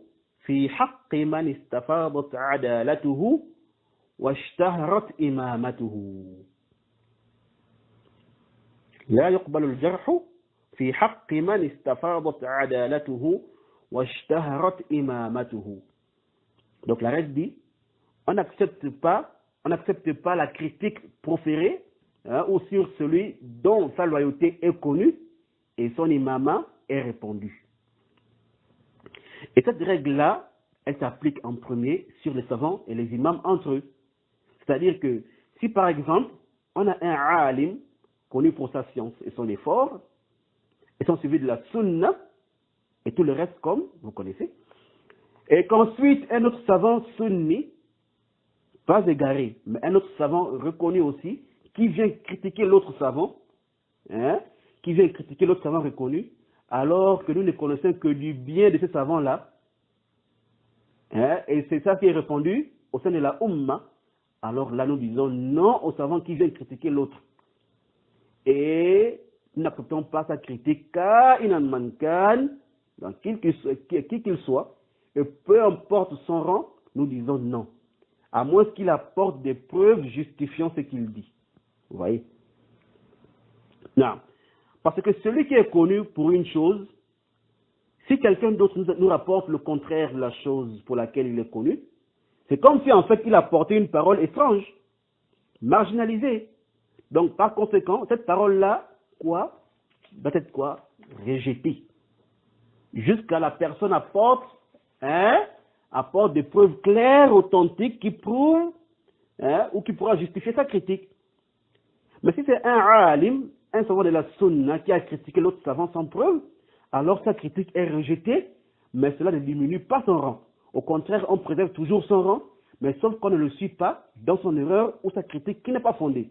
في حق من استفاضت عدالته واشتهرت إمامته. لا يقبل الجرح في حق من استفاضت عدالته واشتهرت إمامته. Donc la règle dit, on n'accepte pas la critique proférée, hein, ou sur celui dont sa loyauté est connue et son imama est répandu. Et cette règle-là, elle s'applique en premier sur les savants et les imams entre eux. C'est-à-dire que si par exemple, on a un alim connu pour sa science et son effort, et son suivi de la sunna, et tout le reste comme vous connaissez, et qu'ensuite un autre savant sunni, pas égaré, mais un autre savant reconnu aussi, qui vient critiquer l'autre savant, hein, reconnu, alors que nous ne connaissons que du bien de ces savants-là, hein, et c'est ça qui est répandu au sein de la Ummah, alors là nous disons non aux savants qui viennent critiquer l'autre. Et nous n'acceptons pas sa critique, car il n'en manque donc qui qu'il soit, et peu importe son rang, nous disons non, à moins qu'il apporte des preuves justifiant ce qu'il dit. Vous voyez? Non. Parce que celui qui est connu pour une chose, si quelqu'un d'autre nous rapporte le contraire de la chose pour laquelle il est connu, c'est comme si en fait il apportait une parole étrange, marginalisée. Donc par conséquent, cette parole-là, doit être quoi? Rejetée. Jusqu'à la personne apporte des preuves claires, authentiques, qui prouvent, ou qui pourra justifier sa critique. Mais si c'est un alim, un savant de la sunna qui a critiqué l'autre savant sans preuve, alors sa critique est rejetée, mais cela ne diminue pas son rang. Au contraire, on préserve toujours son rang, mais sauf qu'on ne le suit pas dans son erreur ou sa critique qui n'est pas fondée.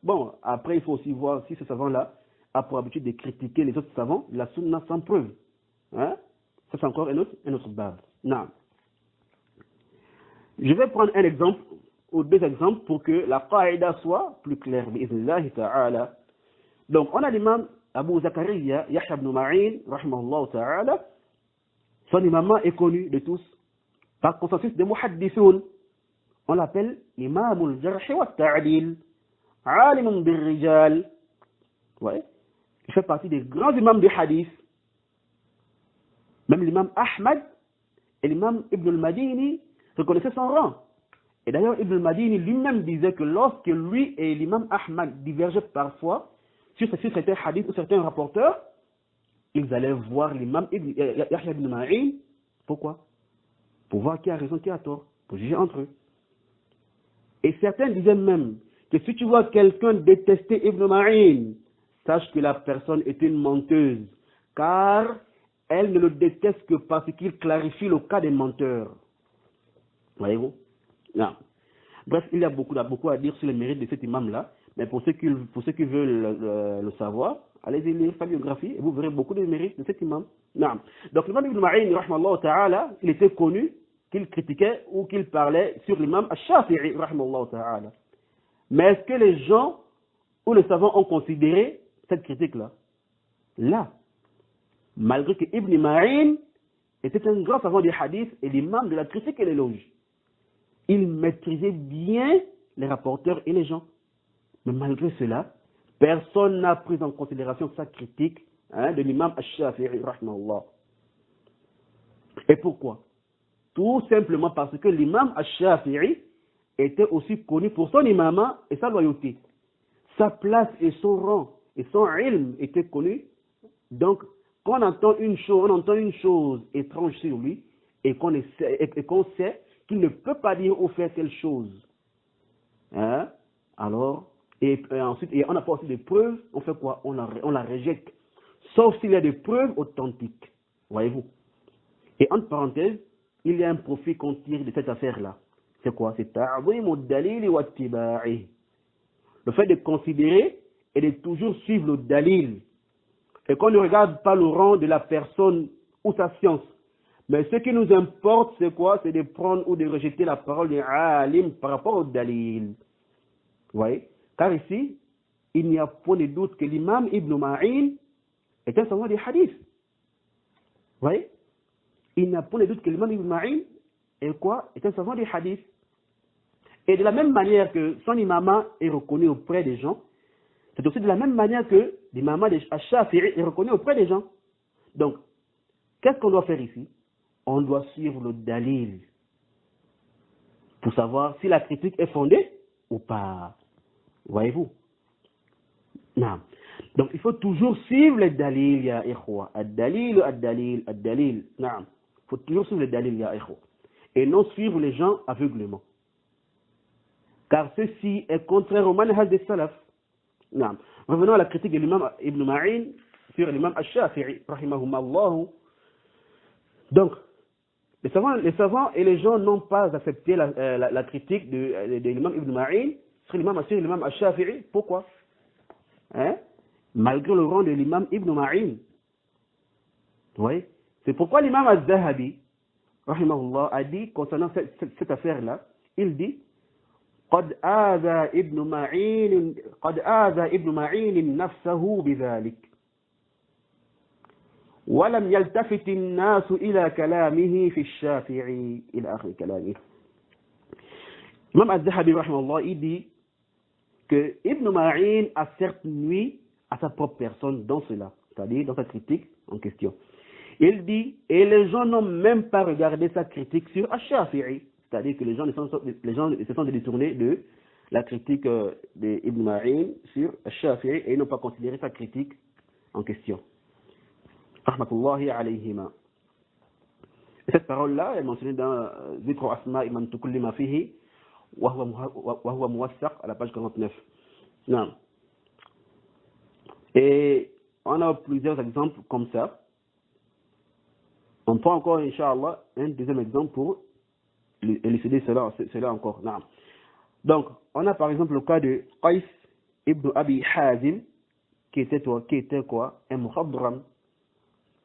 Bon, après, il faut aussi voir si ce savant-là a pour habitude de critiquer les autres savants, la sunna sans preuve. Hein? Ça, c'est encore un autre bab. Non. Je vais prendre un exemple, ou deux exemples, pour que la qaïda soit plus claire. Bi'idhnillahi ta'ala. Donc, on a l'imam Abu Zakaria, Yahya ibn Ma'in, rahimahullah ta'ala. Son imam est connu de tous. Par consensus des muhaddithoun, on l'appelle imam al-jarh wa ta'dil, alim bil-rijal. Ouais. Il fait partie des grands imams du hadith. Même l'imam Ahmad et l'imam Ibn al-Madini reconnaissaient son rang. Et d'ailleurs, Ibn al-Madini lui-même disait que lorsque lui et l'imam Ahmad divergeaient parfois sur certains hadiths ou certains rapporteurs, ils allaient voir l'imam Yahya ibn Ma'in. Pourquoi? Pour voir qui a raison, qui a tort, pour juger entre eux. Et certains disaient même que si tu vois quelqu'un détester Ibn Ma'in, sache que la personne est une menteuse, car elle ne le déteste que parce qu'il clarifie le cas des menteurs. Voyez-vous? Non. Bref, il y a beaucoup à dire sur les mérites de cet imam-là, mais pour ceux qui veulent le savoir, allez-y lire sa biographie et vous verrez beaucoup de mérites de cet imam. Non. Donc l'imam Ibn Ma'in, rahmallahu ta'ala, il était connu qu'il critiquait ou qu'il parlait sur l'imam Ash-Shafi'i, rahmallahu ta'ala. Mais est-ce que les gens ou les savants ont considéré cette critique-là? Là. Malgré que Ibn Ma'in était un grand savant du hadith et l'imam de la critique et l'éloge. Il maîtrisait bien les rapporteurs et les gens. Mais malgré cela, personne n'a pris en considération sa critique de l'imam Ash-Shafi'i, rahimahullah. Et pourquoi? Tout simplement parce que l'imam Ash-Shafi'i était aussi connu pour son imama et sa loyauté. Sa place et son rang et son ilm était connu. Donc, quand on entend une chose étrange sur lui, et qu'on sait qu'il ne peut pas dire ou faire telle chose, hein, alors, ensuite, on n'a pas aussi des preuves, on fait quoi? On la rejette, sauf s'il y a des preuves authentiques, voyez-vous. Et entre parenthèses, il y a un profit qu'on tire de cette affaire-là. C'est quoi? C'est ta'zimu ad-dalil wa ittiba'i. Le fait de considérer et de toujours suivre le dalil. Et qu'on ne regarde pas le rang de la personne ou sa science. Mais ce qui nous importe, c'est quoi? C'est de prendre ou de rejeter la parole de alim par rapport au dalil. Vous voyez? Car ici, il n'y a point de doute que l'imam Ibn Ma'in est un savant des hadiths. Vous voyez? Il n'y a point de doute que l'imam Ibn Ma'in est un savant des hadiths. Et de la même manière que son imama est reconnu auprès des gens, c'est aussi de la même manière que l'imama de Shafi'i est reconnu auprès des gens. Donc, qu'est-ce qu'on doit faire ici? On doit suivre le dalil pour savoir si la critique est fondée ou pas. Voyez-vous? Non. Donc, il faut toujours suivre le dalil, ya ikhwa. Ad-dalil, ad-dalil, ad-dalil. Non. Il faut toujours suivre le dalil, ya ikhwa. Et non suivre les gens aveuglément. Car ceci est contraire au manhaj des salaf. Non. Revenons à la critique de l'imam Ibn Ma'in sur l'imam Al-Shafi'i, rahimahumullah. Donc, les savants et les gens n'ont pas accepté la critique de l'imam Ibn Ma'in sur l'imam Al-Shafi'i. Pourquoi? Hein? Malgré le rang de l'imam Ibn Ma'in. Vous voyez? C'est pourquoi l'imam Al-Zahabi, rahimahullah, a dit concernant cette affaire-là, il dit قد آذى ابن معين نفسه بذلك ولم يلتفت الناس إلى كلامه في الشافعي إلى آخر كلامه. Imam Al-Zahabi rahimahullah, il dit que Ibn Ma'in a certes nuit à sa propre personne dans cela, c'est-à-dire dans sa critique en question. Il dit, et les gens n'ont même pas regardé sa critique sur Al-Shafi'i. C'est-à-dire que les gens se sont détournés de la critique d'Ibn Ma'in sur Al-Shafi'i et n'ont pas considéré sa critique en question. Rahmatullahi alayhima. Cette parole-là est mentionnée dans Zikru Asma'i man tukullima fihi wa huwa muwassaq à la page 49. Non. Et on a plusieurs exemples comme ça. On prend encore, Inch'Allah, un deuxième exemple pour élucider cela encore. Non. Donc, on a par exemple le cas de Qais ibn Abi Hazim, qui était quoi? Un mukhadram.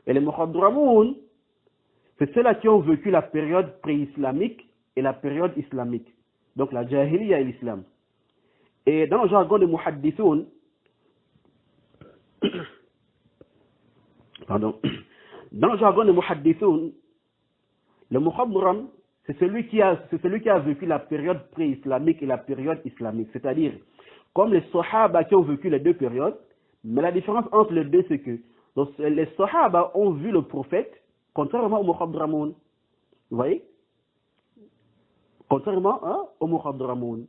Et les mukhadramoun, c'est ceux-là qui ont vécu la période pré-islamique et la période islamique. Donc la jahiliya et l'islam. Et dans le jargon de muhaddithoun, pardon, dans le jargon de muhaddithoun, le mukhadram, c'est celui qui a vécu la période pré-islamique et la période islamique. C'est-à-dire, comme les sahaba qui ont vécu les deux périodes, mais la différence entre les deux, c'est que les sahaba ont vu le prophète, contrairement aux mukhadramoun. Vous voyez? Contrairement aux mukhadramoun.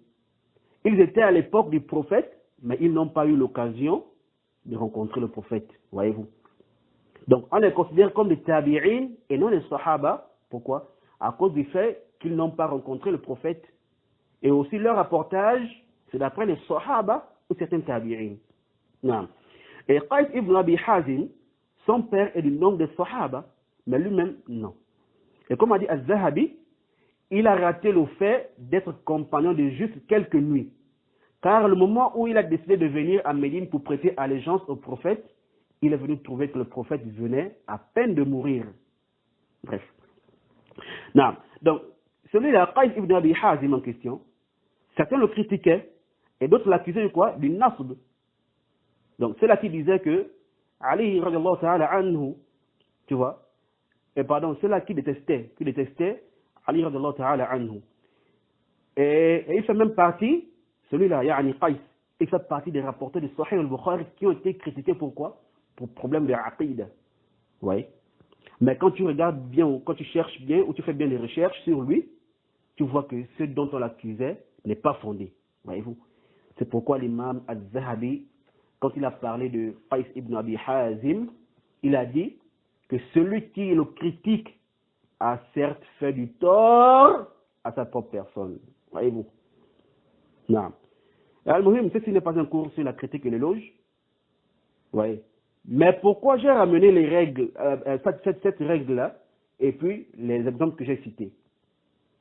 Ils étaient à l'époque du prophète, mais ils n'ont pas eu l'occasion de rencontrer le prophète. Voyez-vous? Donc, on les considère comme des tabi'in et non les sahaba. Pourquoi? À cause du fait qu'ils n'ont pas rencontré le prophète. Et aussi leur apportage, c'est d'après les sahaba ou certains tabi'in. Non. Et Qais ibn Abi Hazim, son père est du nombre des sahaba, mais lui-même, non. Et comme a dit Al-Zahabi, il a raté le fait d'être compagnon de juste quelques nuits. Car le moment où il a décidé de venir à Médine pour prêter allégeance au prophète, il est venu trouver que le prophète venait à peine de mourir. Bref. Non. Donc, celui-là, Qais ibn Abi Hazim en question, certains le critiquaient et d'autres l'accusaient de quoi? Du nasb. Donc, c'est là qui disait que Ali radiallahu ta'ala anhu, tu vois, et pardon, c'est là qui détestait Ali radiallahu ta'ala anhu. Et il fait même partie, celui-là, Ya'ni Qais, il fait partie des rapporteurs de Sahih al-Bukhari qui ont été critiqués pourquoi? Pour problème de aqida. Vous voyez? Mais quand tu regardes bien, ou quand tu cherches bien, ou tu fais bien des recherches sur lui, tu vois que ce dont on l'accusait n'est pas fondé. Voyez-vous? C'est pourquoi l'imam Al-Zahabi, quand il a parlé de Qais ibn Abi Hazim, il a dit que celui qui le critique a certes fait du tort à sa propre personne. Voyez-vous? Non. Al-Muhim, ceci n'est pas un cours sur la critique et l'éloge. Oui. Mais pourquoi j'ai ramené les règles, cette règle-là, et puis les exemples que j'ai cités?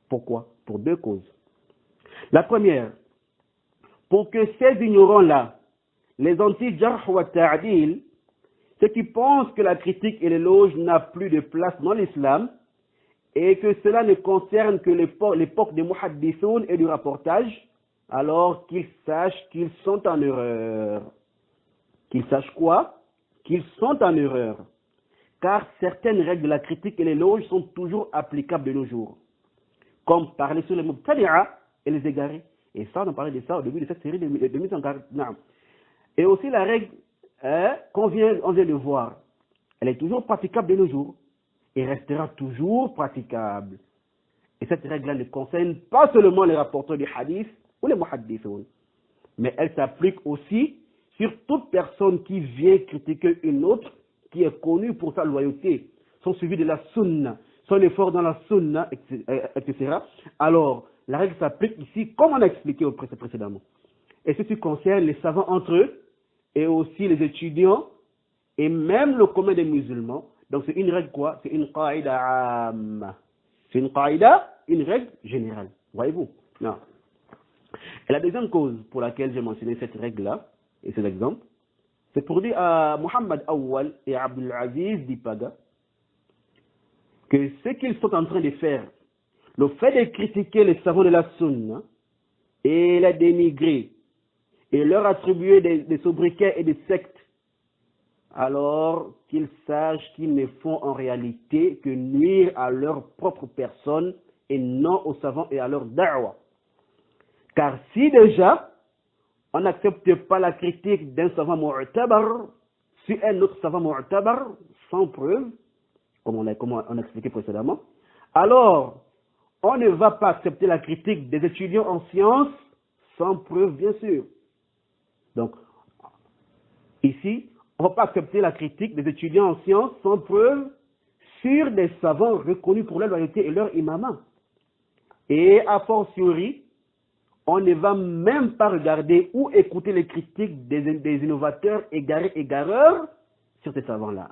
Pourquoi? Pour deux causes. La première, pour que ces ignorants-là, les anti-jarh wa ta'dil, ceux qui pensent que la critique et l'éloge n'a plus de place dans l'islam, et que cela ne concerne que l'époque des muhaddithoun et du rapportage, alors qu'ils sachent qu'ils sont en erreur. Qu'ils sachent quoi? Qu'ils sont en erreur. Car certaines règles de la critique et l'éloge sont toujours applicables de nos jours. Comme parler sur les mubtadi'a et les égarés. Et ça, on a parlé de ça au début de cette série de 2140. Et aussi la règle on vient de voir. Elle est toujours praticable de nos jours. Et restera toujours praticable. Et cette règle-là ne concerne pas seulement les rapporteurs du hadith ou les muhaddithoun, mais elle s'applique aussi sur toute personne qui vient critiquer une autre qui est connue pour sa loyauté, son suivi de la sunna, son effort dans la sunna, etc. Alors, la règle s'applique ici, comme on a expliqué précédemment. Et ceci concerne les savants entre eux, et aussi les étudiants, et même le commun des musulmans. Donc c'est une règle quoi? C'est une qaïda amma. C'est une qaïda, une règle générale. Voyez-vous? Non. Et la deuxième cause pour laquelle j'ai mentionné cette règle-là, et cet exemple, c'est pour dire à Muhammad Awwal et Abdul Aziz Dipaga que ce qu'ils sont en train de faire, le fait de critiquer les savants de la sunna et les dénigrer et leur attribuer des sobriquets et des sectes, alors qu'ils sachent qu'ils ne font en réalité que nuire à leur propre personne et non aux savants et à leur da'wa. Car si déjà on n'accepte pas la critique d'un savant mu'tabar sur un autre savant mu'tabar sans preuve, comme on a expliqué précédemment, alors on ne va pas accepter la critique des étudiants en sciences sans preuve, bien sûr. Donc, ici, on ne va pas accepter la critique des étudiants en sciences sans preuve sur des savants reconnus pour leur loyauté et leur imama. Et a fortiori, on ne va même pas regarder ou écouter les critiques des innovateurs égareurs sur ces savants-là.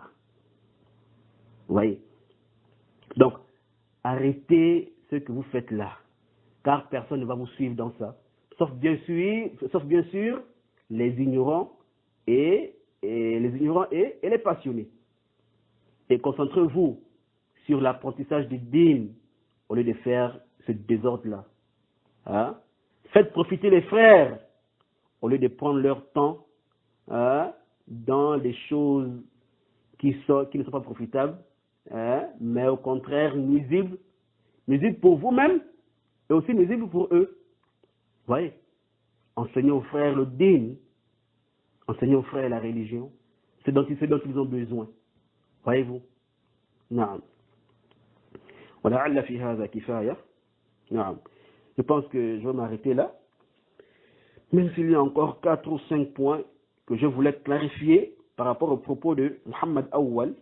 Vous voyez? Donc, arrêtez ce que vous faites là, car personne ne va vous suivre dans ça, sauf bien sûr les ignorants et les passionnés. Et concentrez-vous sur l'apprentissage du din au lieu de faire ce désordre-là. Hein? Faites profiter les frères au lieu de prendre leur temps dans des choses qui ne sont pas profitables, mais au contraire nuisibles pour vous-même et aussi nuisibles pour eux. Vous voyez? Enseignez aux frères le din, enseignez aux frères la religion, c'est dont ils ont besoin. Voyez-vous? نعم. ولعل في هذا كفاية. نعم. Je pense que je vais m'arrêter là. Même s'il y a encore 4 ou 5 points que je voulais clarifier par rapport au propos de Muhammad Awwal,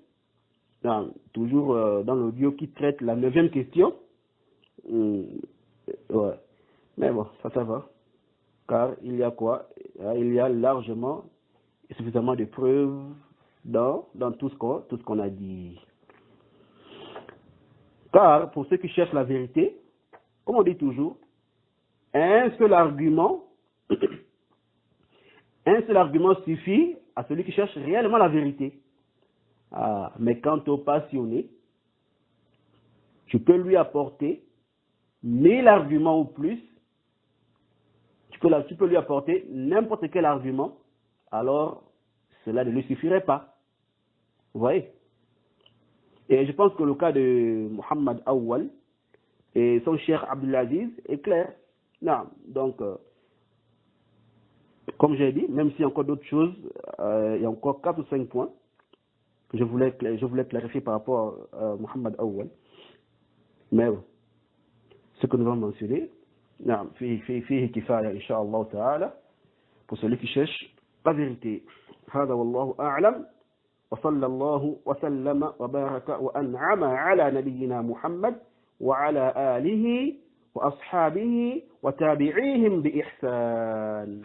toujours dans l'audio qui traite la 9e question. Ouais. Mais bon, ça va. Car il y a quoi? Il y a largement et suffisamment de preuves dans tout ce qu'on a dit. Car pour ceux qui cherchent la vérité, comme on dit toujours, un seul argument suffit à celui qui cherche réellement la vérité. Mais quant au passionné, tu peux lui apporter 1000 arguments ou plus. Tu peux lui apporter n'importe quel argument, alors cela ne lui suffirait pas. Vous voyez? Et je pense que le cas de Muhammad Awwal et son cher Abdulaziz est clair. Non, donc, comme j'ai dit, même s'il y a encore d'autres choses, il y a encore 4 ou 5 points que je voulais clarifier par rapport à Muhammad Awwal. Mais ce que nous avons mentionné, fihi kifaya, Inch'Allah ta'ala, pour celui qui cherche la vérité. هذا والله أعلم وصلى الله وسلم وبارك وأنعم على نبينا محمد وعلى آله وأصحابه وتابعيهم بإحسان.